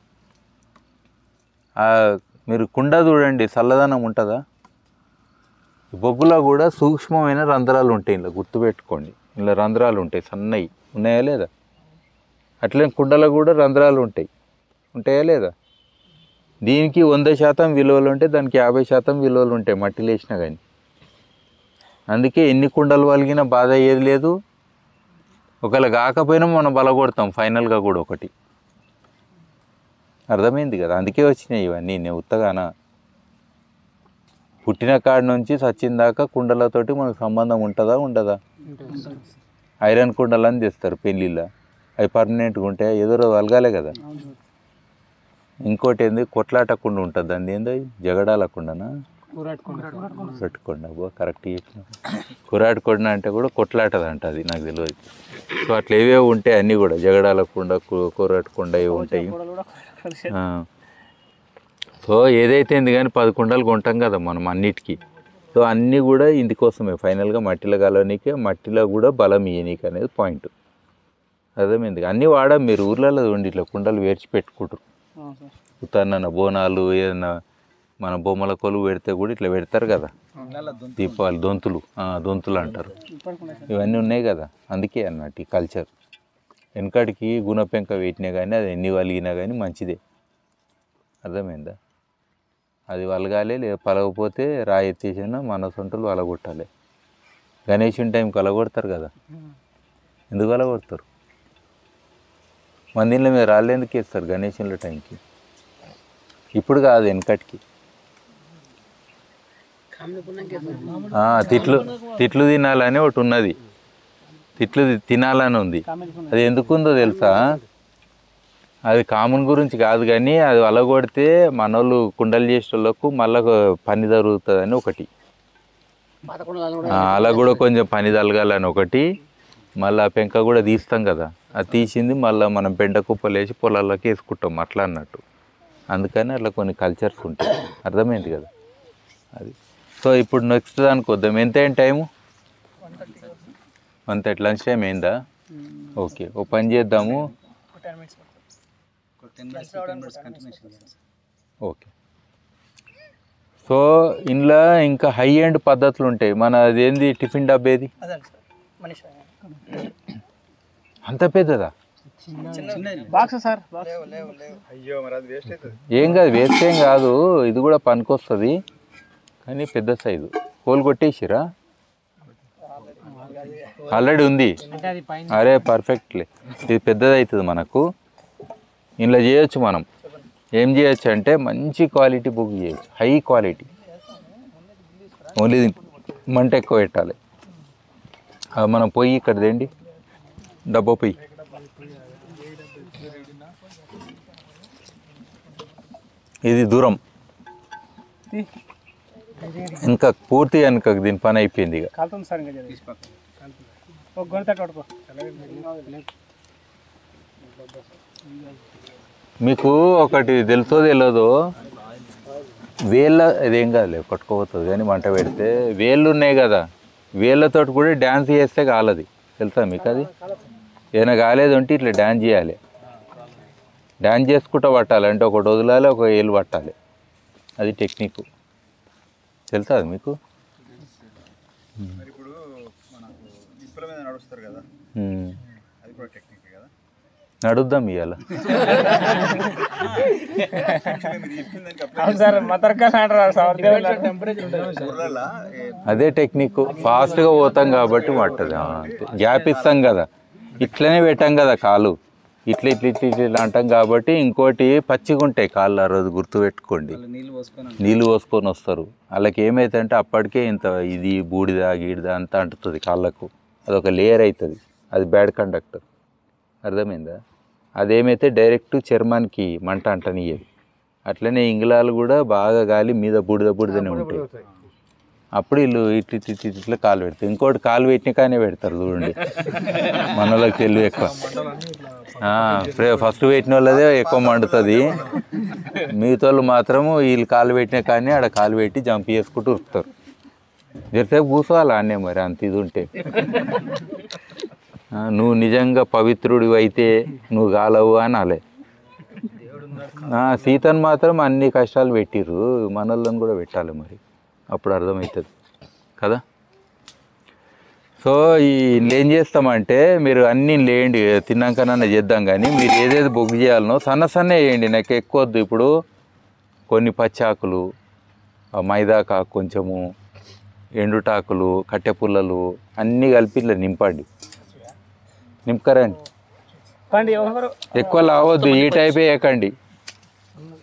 మీరు కుండ చూడండి, చల్లదనం ఉంటుందా? బొగ్గులో కూడా సూక్ష్మమైన రంధ్రాలు ఉంటాయి. ఇలా గుర్తుపెట్టుకోండి, ఇలా రంధ్రాలు ఉంటాయి, సన్నవి ఉన్నాయా లేదా? అట్లనే కుండలో కూడా రంధ్రాలు ఉంటాయా లేదా? దీనికి 100% విలువలు ఉంటాయి, దానికి 50% విలువలు ఉంటాయి మట్టిలో వేసినా కానీ. అందుకే ఎన్ని కుండలు వలిగినా బాధ అయ్యేది లేదు. ఒకవేళ కాకపోయినా మనం బలగొడతాం ఫైనల్గా కూడా ఒకటి. అర్థమైంది కదా? అందుకే వచ్చినాయి ఇవన్నీ. నేను ఉత్తగానా పుట్టిన కాడి నుంచి సచ్చిన దాకా కుండలతోటి మనకు సంబంధం ఉంటుందా ఉండదా? ఐరన్ కుండలు అని తెస్తారు పెళ్ళిళ్ళ, అవి పర్మనెంట్గా ఉంటాయి, ఎదురు వలగాలే కదా. ఇంకోటి ఏంది, కొట్లాటకుండా ఉంటుంది. దాన్ని ఏందో జగడాలకుండానా కొట్టుకుండా కరెక్ట్ చెప్పిన. కురాటకుండా అంటే కూడా కొట్లాటదంట, అది నాకు తెలియదు. సో అట్లా ఏవేవి ఉంటాయి అన్నీ కూడా జగడాలకుండా కూరటకుండా ఇవి ఉంటాయి. సో ఏదైతే ఏంది కానీ 10 కుండలు కొంటాం కదా మనం అన్నిటికీ. సో అన్నీ కూడా ఇందుకోసమే ఫైనల్గా మట్టిలో కలవనీకే, మట్టిలో కూడా బలం ఇయ్యనీకి అనేది పాయింట్. అర్థమైంది? అన్నీ వాడాం. మీరు ఊర్లలో ఉండి ఇట్లా కుండలు వేర్చి పెట్టుకుంటారు. ఉదాహరణ బోనాలు ఏదైనా మన బొమ్మల కొలువు పెడితే కూడా ఇట్లా పెడతారు కదా, దీపాలు, దొంతులు అంటారు. ఇవన్నీ ఉన్నాయి కదా. అందుకే అన్నట్టు ఈ కల్చర్. వెనకడికి గుణపెంక పెట్టినా కానీ అది ఎన్ని వలిగినా కానీ మంచిదే. అర్థమైందా? అది వలగాలి, పలగపోతే రాయి ఎత్తేసినా మన సొంటలు వలగొట్టాలి. గణేషుని టైంకి వలగొడతారు కదా. ఎందుకు వలగొడతారు? మందిలో మీరు రాళ్ళు ఎందుకు వేస్తారు గణేషుల టైంకి? ఇప్పుడు కాదు, వెనకటికి. తిట్లు తినాలని ఒకటి ఉన్నది, తిట్లు తినాలని ఉంది. అది ఎందుకుందో తెలుసా? అది కామన్ గురించి కాదు కానీ అది వలగొడితే మనోళ్ళు కుండలు చేసే వాళ్ళకు మళ్ళీ పని జరుగుతుందని ఒకటి, అలా కూడా కొంచెం పని తలగాలని ఒకటి. మళ్ళీ పెంక కూడా తీస్తాం కదా, అది తీసింది మళ్ళీ మనం పెంట కుప్పలు వేసి పొలాల్లోకి వేసుకుంటాం అట్లా అన్నట్టు. అందుకని అట్లా కొన్ని కల్చర్స్ ఉంటాయి. అర్థమైంది కదా అది. సో ఇప్పుడు నెక్స్ట్ దానికి వద్దాం. ఎంత అయింది టైము? 1:30. లంచ్ టైం అయిందా? ఓకే, ఓ పని చేద్దాము. ఓకే. సో ఇంట్లో ఇంకా హై ఎండ్ పద్ధతులు ఉంటాయి. మన అదేంది టిఫిన్ డబ్బేది అంత పెద్దదా? ఏం కాదు, వేస్ట్ ఏం కాదు, ఇది కూడా పనికొస్తుంది. కానీ పెద్ద సైజు హోల్ కొట్టేసిరా? ఆల్రెడీ ఉంది. అరే పర్ఫెక్ట్లీ, ఇది పెద్దది అవుతుంది మనకు. ఇంట్లో చేయొచ్చు. మనం ఏం చేయొచ్చు అంటే మంచి క్వాలిటీ బుక్ చేయొచ్చు, హై క్వాలిటీ. ఓన్లీ మంట ఎక్కువ పెట్టాలి. మనం పొయ్యి ఇక్కడ తేండి, డబ్బా పొయ్యి. ఇది దూరం ఇంకా పూర్తి వెనక దీని పని అయిపోయింది. ఇక మీకు ఒకటి తెలుసో తెలియదో, వేళ్ళ ఇదేం కాదులే కొట్టుకోపోతుంది కానీ మంట పెడితే వేళ్ళు ఉన్నాయి కదా, వేళ్ళతో కూడా డ్యాన్స్ చేస్తే కాలది. తెలుసా మీకు? అది ఏదైనా కాలేదు అంటే ఇట్లా డ్యాన్స్ చేయాలి. డ్యాన్స్ చేసుకుంటూ పట్టాలి, అంటే ఒకటి వదలాలి, ఒక ఏళ్ళు పట్టాలి. అది టెక్నిక్. తెలుసా అది మీకు? నడుద్దాం ఇవాళ. అదే టెక్నిక్. ఫాస్ట్గా పోతాం కాబట్టి పట్టదు. గ్యాప్ ఇస్తాం కదా, ఇట్లనే పెట్టాం కదా కాలు, ఇట్లా ఇట్లా ఇట్లా ఇట్లా అంటాం కాబట్టి ఇంకోటి పచ్చిగా ఉంటాయి కాళ్ళు ఆ రోజు గుర్తుపెట్టుకోండి. నీళ్ళు పోసుకొని నీళ్ళు పోసుకొని వస్తారు. వాళ్ళకి ఏమవుతుందంటే అప్పటికే ఇంత ఇది బూడిద గీడిద అంతా అంటుతుంది కాళ్ళకు. అదొక లేయర్ అవుతుంది, అది బ్యాడ్ కండక్టర్. అర్థమైందా? అదేమైతే డైరెక్ట్ చర్మానికి మంట అంటనియ్యదు. అట్లనే ఇంగుళాలు కూడా బాగా గాలి మీద బూడిద బూడిదనే ఉంటాయి. అప్పుడు వీళ్ళు ఇట్లా ఇట్లా ఇట్లా కాలు పెడతారు. ఇంకోటి కాలు పెట్టిన కానీ పెడతారు చూడండి, మన వాళ్ళకి తెలివి ఎక్కువ. ఫస్ట్ పెట్టిన వాళ్ళదే ఎక్కువ మండుతుంది, మిగతా వాళ్ళు మాత్రము వీళ్ళు కాలు పెట్టిన కానీ ఆడ కాలు పెట్టి జంప్ చేసుకుంటూ ఉరుకుతారు. జరసేపు కూర్చోవాలి అన్నే మరి, అంత ఇది ఉంటే. నువ్వు నిజంగా పవిత్రుడివి అయితే నువ్వు కాలవు అని అలే. సీతను మాత్రం అన్ని కష్టాలు పెట్టిర్రు, మనల్ని కూడా పెట్టాలి మరి, అప్పుడు అర్థమవుతుంది కదా. సో ఏం చేస్తామంటే మీరు అన్నీ లేండి, తిన్నాకనన్నా చేద్దాం, కానీ మీరు ఏదేది బొగ్గు చేయాలనో సన్న సన్నే వేయండి, నాకు ఎక్కువ వద్దు. ఇప్పుడు కొన్ని పచ్చాకులు, మైదాకాకు కొంచెము, ఎండుటాకులు, కట్టె పుల్లలు అన్నీ కలిపి ఇట్లా నింపండి. నింపకరండి, ఎక్కువ లావద్దు, ఈ టైపే వేయకండి.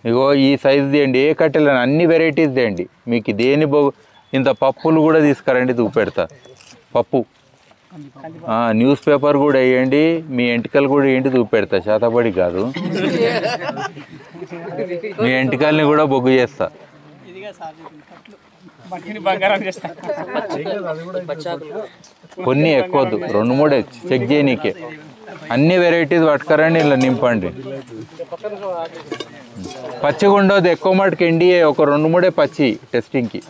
ఇగో ఈ సైజు తీయండి, ఏ కట్టెలు అన్ని వెరైటీస్ తీయండి. మీకు దేని ఇంత పప్పులు కూడా తీసుకురండి, చూపెడతా. పప్పు న్యూస్ పేపర్ కూడా వేయండి, మీ ఎంటికలు కూడా వేయండి, చూపెడతా. శాతపడి కాదు, మీ ఎంటికల్ని కూడా బొగ్గు చేస్తా. కొన్ని ఎక్కువద్దు, 2-3 చెక్ చేయనీకే. అన్ని వెరైటీస్ పట్టుకరండి, ఇలా నింపండి. పచ్చిగా ఉండదు ఎక్కువ మటుకు, ఎండియే ఒక 2-3 పచ్చి టెస్టింగ్కి,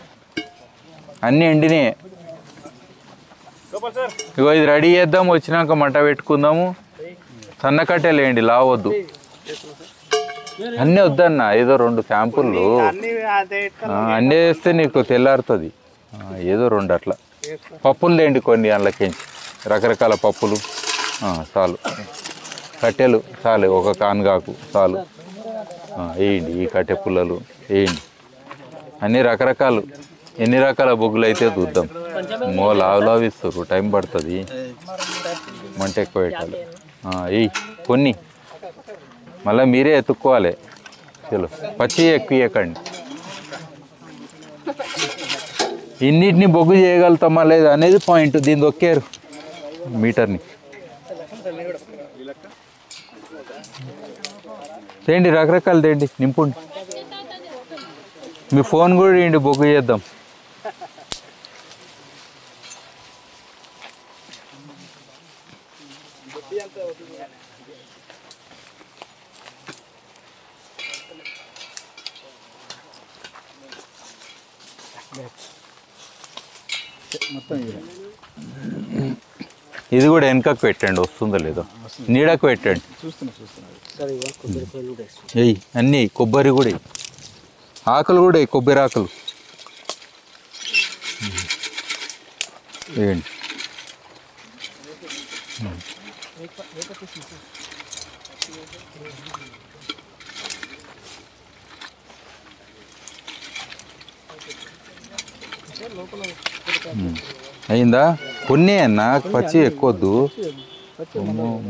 అన్నీ ఎండినే. ఇగో ఇది రెడీ చేద్దాం, వచ్చినాక మంట పెట్టుకుందాము. సన్నకట్టెలు వేయండి, లావద్దు. అన్నీ వద్దన్న, ఏదో 2 శాంపుళ్ళు అన్నీ వేస్తే నీకు తెల్లారుతుంది. ఏదో 2 అట్లా పప్పులు తేండి కొన్ని, అందులోకించి రకరకాల పప్పులు చాలు. కట్టెలు చాలు, ఒక కానుగాకు చాలు. వేయండి, ఈ కట్టె పుల్లలు వేయండి, అన్ని రకరకాలు. ఎన్ని రకాల బొగ్గులు అయితే చూద్దాం. లావు ఇస్తారు, టైం పడుతుంది, మంట ఎక్కువ పెట్టాలి. వేయి కొన్ని, మళ్ళీ మీరే ఎత్తుక్కోవాలి. చలో పచ్చి ఎక్కువ వేయకండి. ఇన్నిటిని బొగ్గు చేయగలుగుతామా లేదా అనేది పాయింట్. దీన్ని దొక్కారు మీటర్ని. తేండి, రకరకాలు తేండి, నింపుండి. మీ ఫోన్ కూడా ఏంటి, బొగ్గు చేద్దాం. ఇది కూడా వెనకకు పెట్టండి, వస్తుందో లేదో. నీడకు పెట్టండి. ఎయ్యి అన్నీ, కొబ్బరి కూడా ఆకులు కూడా, కొబ్బరి ఆకులు వేయండి. అయిందా? కొన్ని అన్న, పచ్చి ఎక్కువద్దు.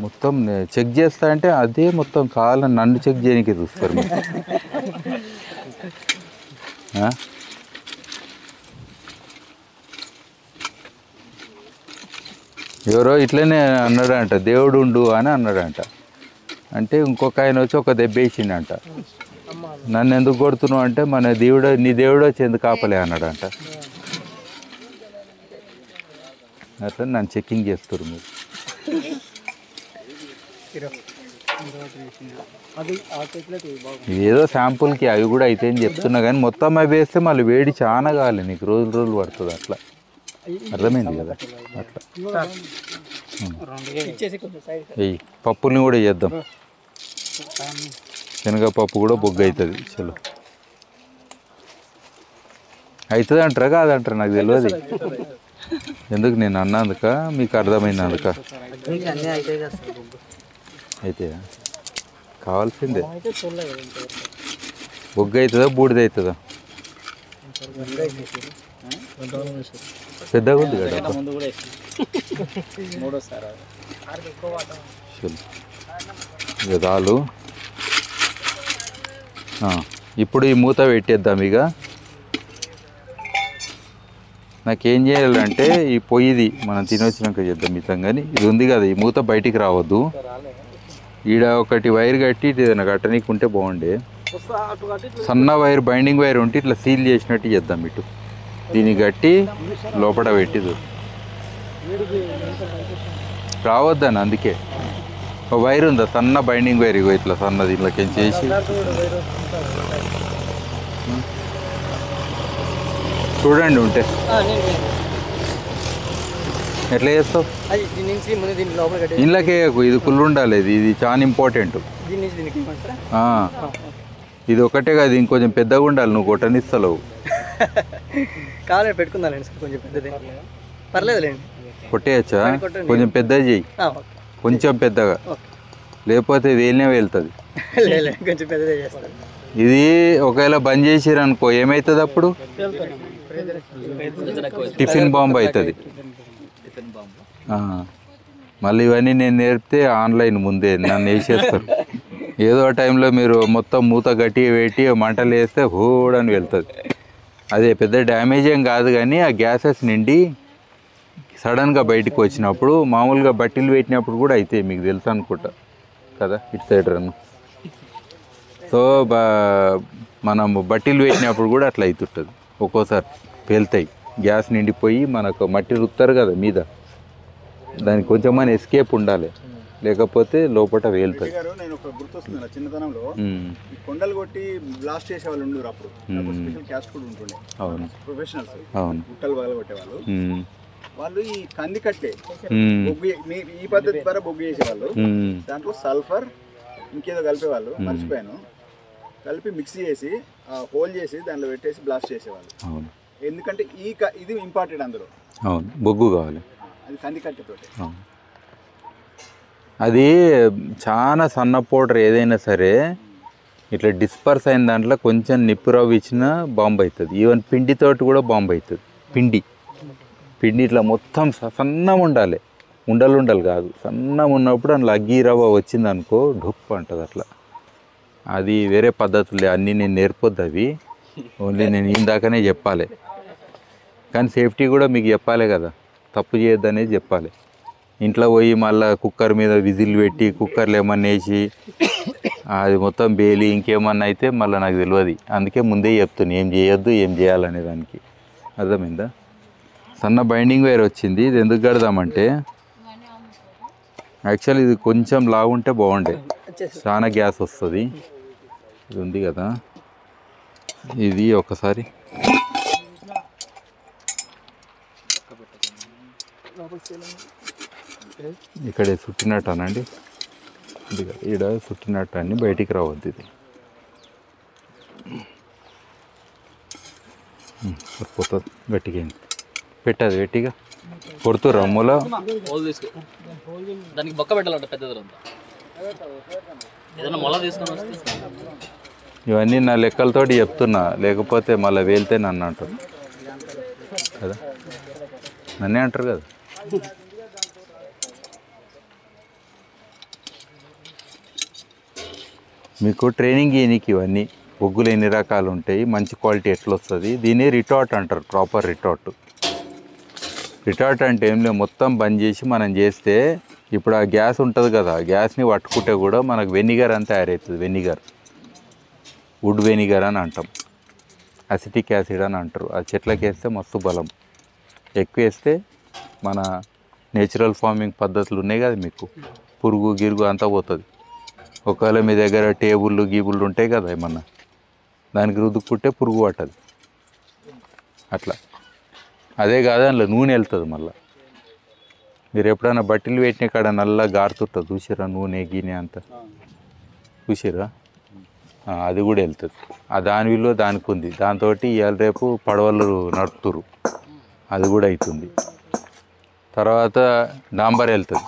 మొత్తం చెక్ చేస్తా అంటే అదే మొత్తం కావాలని నన్ను చెక్ చేయడానికి చూస్తారు. ఎవరో ఇట్లనే అన్నాడంట, దేవుడు ఉండు అని అన్నాడంట. అంటే ఇంకొక ఆయన వచ్చి ఒక దెబ్బ వేసిండంట. నన్ను ఎందుకు కొడుతున్నావు అంటే, మన దేవుడు, నీ దేవుడు వచ్చి ఎందుకు ఆపలే అన్నాడంట. అట్లా నన్ను చెక్కింగ్ చేస్తారు మీరు. ఏదో శాంపుల్కి అవి కూడా అయితే అని చెప్తున్నా, కానీ మొత్తం అవి వేస్తే మళ్ళీ వేడి చాలా కావాలి నీకు, రోజులు పడుతుంది. అట్లా అర్థమైంది కదా. అట్లా వెయ్యి. పప్పుల్ని కూడా చేద్దాం, శనగపప్పు కూడా బొగ్గు అవుతుంది. చలో అవుతుంది అంటారా కాదంటారా నాకు తెలియదు. ఎందుకు నేను అన్నందుక, మీకు అర్థమైనందుక అయితే కావాల్సిందే. బొగ్గు అవుతుందా బూడిద అవుతుందా? పెద్దగా ఉంది కదా. చలో ఇక చాలు. ఇప్పుడు ఈ మూత పెట్టేద్దాం. ఇక నాకేం చేయాలంటే ఈ పొయ్యిది మనం తినొచ్చినాక చేద్దాం మితం, కానీ ఇది ఉంది కదా ఈ మూత బయటికి రావద్దు. ఈడ ఒకటి వైర్ కట్టి ఏదైనా కట్టనీకి ఉంటే బాగుండే. సన్న వైర్ బైండింగ్ వైర్ ఉంటే ఇట్లా సీల్ చేసినట్టు చేద్దాం. ఇటు దీన్ని కట్టి లోపల పెట్టి రావద్దని, అందుకే ఒక వైర్ ఉందా సన్న బైండింగ్ వైర్, ఇగో ఇట్లా సన్నది ఇట్లా చేసి చూడండి ఉంటే ఎట్లా చేస్తావు. ఇంట్లోకే ఇది కుళ్ళు ఉండాలి, ఇది చాలా ఇంపార్టెంట్. ఇది ఒకటే కాదు, ఇంకొంచెం పెద్దగా ఉండాలి, నువ్వు కొట్టనిస్తలేవు. కావాలి పెట్టుకుందాం కొంచెం పెద్దది, పర్లేదులేండి. కొట్టేయచ్చా? కొంచెం పెద్దది చెయ్యి, కొంచెం పెద్దగా, లేకపోతే వేలినే వెళ్తుంది. కొంచెం పెద్దదే చేస్తాను. ఇది ఒకవేళ బంద్ చేసిరు అనుకో ఏమవుతుంది అప్పుడు? టిఫిన్ బాంబు అవుతుంది. మళ్ళీ ఇవన్నీ నేను నేర్పితే ఆన్లైన్ ముందే నన్ను వేసేస్తారు. ఏదో టైంలో మీరు మొత్తం మూత గట్టి పెట్టి మంటలు వేస్తే హూడని వెళ్తుంది. అదే పెద్ద డ్యామేజ్ ఏం కాదు, కానీ ఆ గ్యాసెస్ నిండి సడన్గా బయటకు వచ్చినప్పుడు మామూలుగా బట్టలు పెట్టినప్పుడు కూడా అయితే మీకు తెలుసు అనుకుంటా కదా, ఇటు సైడ్ రన్ను. సో మనం బట్టలు పెట్టినప్పుడు కూడా అట్లా అవుతుంటుంది, ఒక్కోసారి పేలుతాయి. గ్యాస్ నిండిపోయి మనకు మట్టి రుత్తారు కదా మీద, దానికి కొంచెం మన ఎస్కేప్ ఉండాలి, లేకపోతే లోపల వేలుతుంది. నేను ఒక గుర్తొస్తుంది చిన్నతనంలో కొండలు కొట్టి బ్లాస్ట్ చేసే వాళ్ళు ఉండరు అప్పుడు, స్పెషల్ క్యాస్ట్ కూడా ఉంటుండే. అవును, ప్రొఫెషనల్స్. అవును, గుట్టలు పగల కొట్టేవాళ్ళు. వాళ్ళు ఈ కంది కట్టే బొగ్గు, ఈ పద్ధతి ద్వారా బొగ్గు చేసేవాళ్ళు. దాంట్లో సల్ఫర్ ఇంకేదో కలిపేవాళ్ళు, మర్చిపోయాను. కలిపి మిక్సీ చేసి హోల్ చేసి దాంట్లో పెట్టేసి బ్లాస్ట్ చేసేవాళ్ళు. అవును, ఎందుకంటే ఇది ఇంపార్టెంట్ అందులో. అవును, బొగ్గు కావాలి, అది కంది కట్టెతోటి. అది చాలా సన్న పౌడర్ ఏదైనా సరే ఇట్లా డిస్పర్స్ అయిన దాంట్లో కొంచెం నిప్పు రవ్వ ఇచ్చినా బాంబు అవుతుంది. ఈవెన్ పిండితోటి కూడా బాంబు అవుతుంది. పిండి ఇట్లా మొత్తం సన్నం ఉండాలి, ఉండలు కాదు, సన్నం ఉన్నప్పుడు అందులో అగ్గి రవ్వ వచ్చిందనుకో ఢుప్పు అంటుంది అట్లా. అది వేరే పద్ధతులే, అన్నీ నేను నేర్పొద్దు అవి, ఓన్లీ నేను ఇందాకనే చెప్పాలి. కానీ సేఫ్టీ కూడా మీకు చెప్పాలి కదా, తప్పు చేయొద్దనేది చెప్పాలి. ఇంట్లో పోయి మళ్ళీ కుక్కర్ మీద విజిల్ పెట్టి కుక్కర్లో ఏమన్నా వేసి అది మొత్తం బేలి ఇంకేమన్నా అయితే మళ్ళీ నాకు తెలియదు. అందుకే ముందే చెప్తాను ఏం చేయొద్దు ఏం చేయాలనే దానికి. అర్థమైందా? సన్న బైండింగ్ వైర్ వచ్చింది. ఇది ఎందుకు కడదామంటే యాక్చువల్లీ ఇది కొంచెం లాగుంటే బాగుండే, చాలా గ్యాస్ వస్తుంది. ఇది ఉంది కదా, ఇది ఒకసారి ఇక్కడే చుట్టినట్టు అనండి, ఈడ చుట్టినట్టు అని బయటికి రావద్దు. ఇది సరిపోతుంది. గట్టిగా పెట్టదు, గట్టిగా కొడుతు రమ్ములో దానికి బొక్క పెట్టాలంట పెద్దది. ఏదైనా మొల తీసుకొని వస్తే ఇవన్నీ నా లెక్కలతోటి చెప్తున్నా, లేకపోతే మళ్ళీ వెళ్తే నన్ను అంటారు కదా, నన్నే అంటారు కదా. మీకు ట్రైనింగ్ ఇయనికి ఇవన్నీ బొగ్గులు ఎన్ని రకాలు ఉంటాయి, మంచి క్వాలిటీ ఎట్లా వస్తుంది. దీన్ని రిటార్ట్ అంటారు, ప్రాపర్ రిటార్ట్. రిటార్ట్ అంటే ఏం లేదు, మొత్తం బంద్ చేసి మనం చేస్తే ఇప్పుడు ఆ గ్యాస్ ఉంటుంది కదా, గ్యాస్ని పట్టుకుంటే కూడా మనకు వెనిగర్ అని తయారవుతుంది. వెనిగర్, వుడ్ వెనిగర్ అని అంటాం, అసిటిక్ యాసిడ్ అని అంటారు. ఆ చెట్లకి వేస్తే మస్తు బలం. ఎక్కువ వేస్తే మన నేచురల్ ఫార్మింగ్ పద్ధతులు ఉన్నాయి కదా, మీకు పురుగు గిరుగు అంతా పోతుంది. ఒకవేళ మీ దగ్గర టేబుళ్ళు గీబుళ్ళు ఉంటాయి కదా ఏమన్నా, దానికి రుద్దుకుంటే పురుగు పట్టదు అట్లా. అదే కాదు అందులో నూనె వెళ్తుంది. మళ్ళీ మీరు ఎప్పుడైనా బట్టలు పెట్టిన కాడ నల్ల గారుతుంటుంది చూసిరా, నూనె గీనె అంతా చూసిరా, అది కూడా వెళ్తుంది. ఆ దాని విలువ దానికి ఉంది. దాంతో ఇవాళ రేపు పడవలు నడుపుతురు, అది కూడా అవుతుంది. తర్వాత డాంబర్ వెళ్తుంది,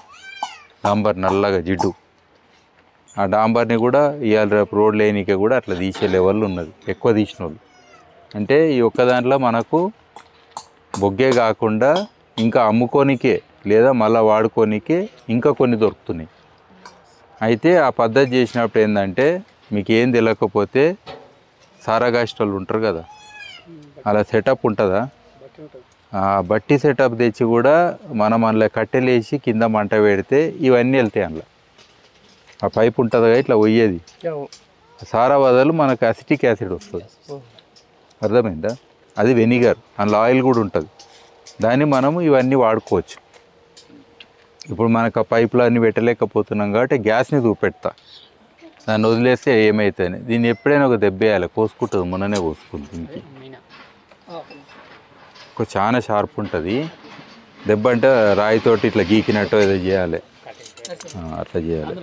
డాంబర్ నల్లగా జిడ్డు. ఆ డాంబర్ని కూడా ఇవాళ రేపు రోడ్ లేనికే కూడా అట్లా తీసే లెవెల్ ఉన్నది, ఎక్కువ తీసిన వాళ్ళు. అంటే ఈ ఒక్క దాంట్లో మనకు బొగ్గే కాకుండా ఇంకా అమ్ముకోనికే లేదా మళ్ళీ వాడుకోనికే ఇంకా కొన్ని దొరుకుతున్నాయి. అయితే ఆ పద్ధతి చేసినప్పుడు ఏంటంటే మీకు ఏం తెలియకపోతే సారాగాస్టోళ్ళు ఉంటారు కదా, అలా సెటప్ ఉంటుందా, ఆ బట్టి సెటప్ తెచ్చి కూడా మనం అందులో కట్టెలేసి కింద మంట పెడితే ఇవన్నీ వెళ్తాయి అందులో. ఆ పైప్ ఉంటుంది కదా ఇట్లా పోయేది, సారా బదులు మనకు అసిటిక్ యాసిడ్ వస్తుంది. అర్థమైందా? అది వెనిగర్, అందులో ఆయిల్ కూడా ఉంటుంది. దాన్ని మనము ఇవన్నీ వాడుకోవచ్చు. ఇప్పుడు మనకు ఆ పైపులు అన్నీ పెట్టలేకపోతున్నాం కాబట్టి గ్యాస్ని చూపెడతా, దాన్ని వదిలేస్తే ఏమవుతుంది. దీన్ని ఎప్పుడైనా ఒక దెబ్బ వేయాలి, కోసుకుంటుంది. మొన్ననే కోసుకుంది దీనికి. చాలా షార్ప్ ఉంటుంది దెబ్బ, అంటే రాయితోటి ఇట్లా గీకినట్టు ఏదో చేయాలి, అట్లా చేయాలి.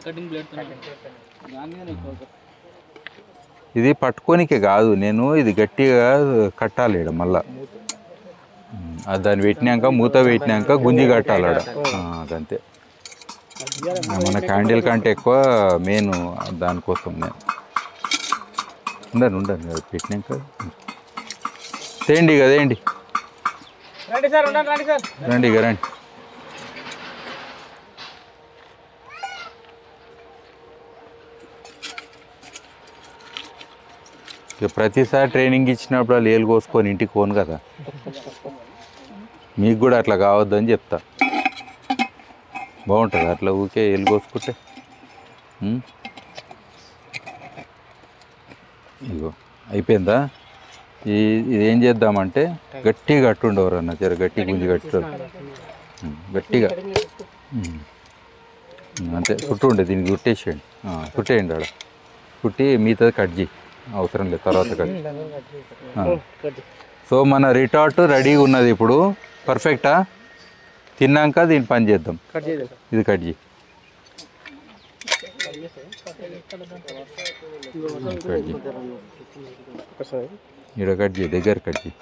ఇది పట్టుకోనికే కాదు, నేను ఇది గట్టిగా కట్టాలి ఇక్కడ మళ్ళా. దాన్ని పెట్టినాక మూత పెట్టినాక గుంజి కట్టాలి ఆడ, అదంతే. మన క్యాండిల్ కంటే ఎక్కువ మెయిన్ దానికోసం నేను ఉండండి పెట్టినాక తేండి కదేండి, రండి ఇక రండి. ఇక ప్రతిసారి ట్రైనింగ్ ఇచ్చినప్పుడు వాళ్ళు ఏలు కోసుకొని ఇంటికి పోను కదా, మీకు కూడా అట్లా కావద్దని చెప్తా. బాగుంటుంది అట్లా ఊకే ఏలు కోసుకుంటే. ఇగో అయిపోయిందా? ఇది ఏం చేద్దామంటే గట్టిగా కట్టుండేవారు అన్న, జర గట్టి గుంజి కట్టు, గట్టిగా అంతే. చుట్టూ ఉండే దీనికి చుట్టేసేయండి, చుట్టేయండి ఆడ, చుట్టి మిగతాది కట్ చేయి, అవసరం లేదు తర్వాత కట్. సో మన రిటార్ట్ రెడీగా ఉన్నది ఇప్పుడు, పర్ఫెక్టా? తిన్నాక దీన్ని పని చేద్దాం. ఇది కట్ చేయి, ఇక్కడ కట్ చేయి, దగ్గర కట్ చేయి.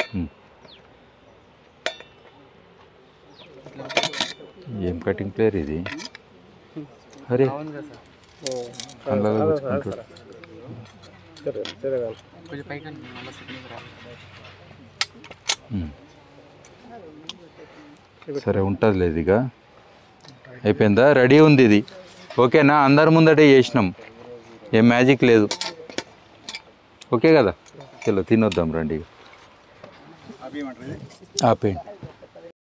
ఏం కటింగ్ ప్లేయర్ ఇది? అరే అలాగా గుచ్చుకుంటాడు. సరే ఉంటుంది లేదు, ఇక అయిపోయిందా? రెడీ ఉంది ఇది, ఓకేనా? అందరి ముందటే చేసినాం, ఏం మ్యాజిక్ లేదు, ఓకే కదా? చలో తినొద్దాం రండి. ఆపేయండి.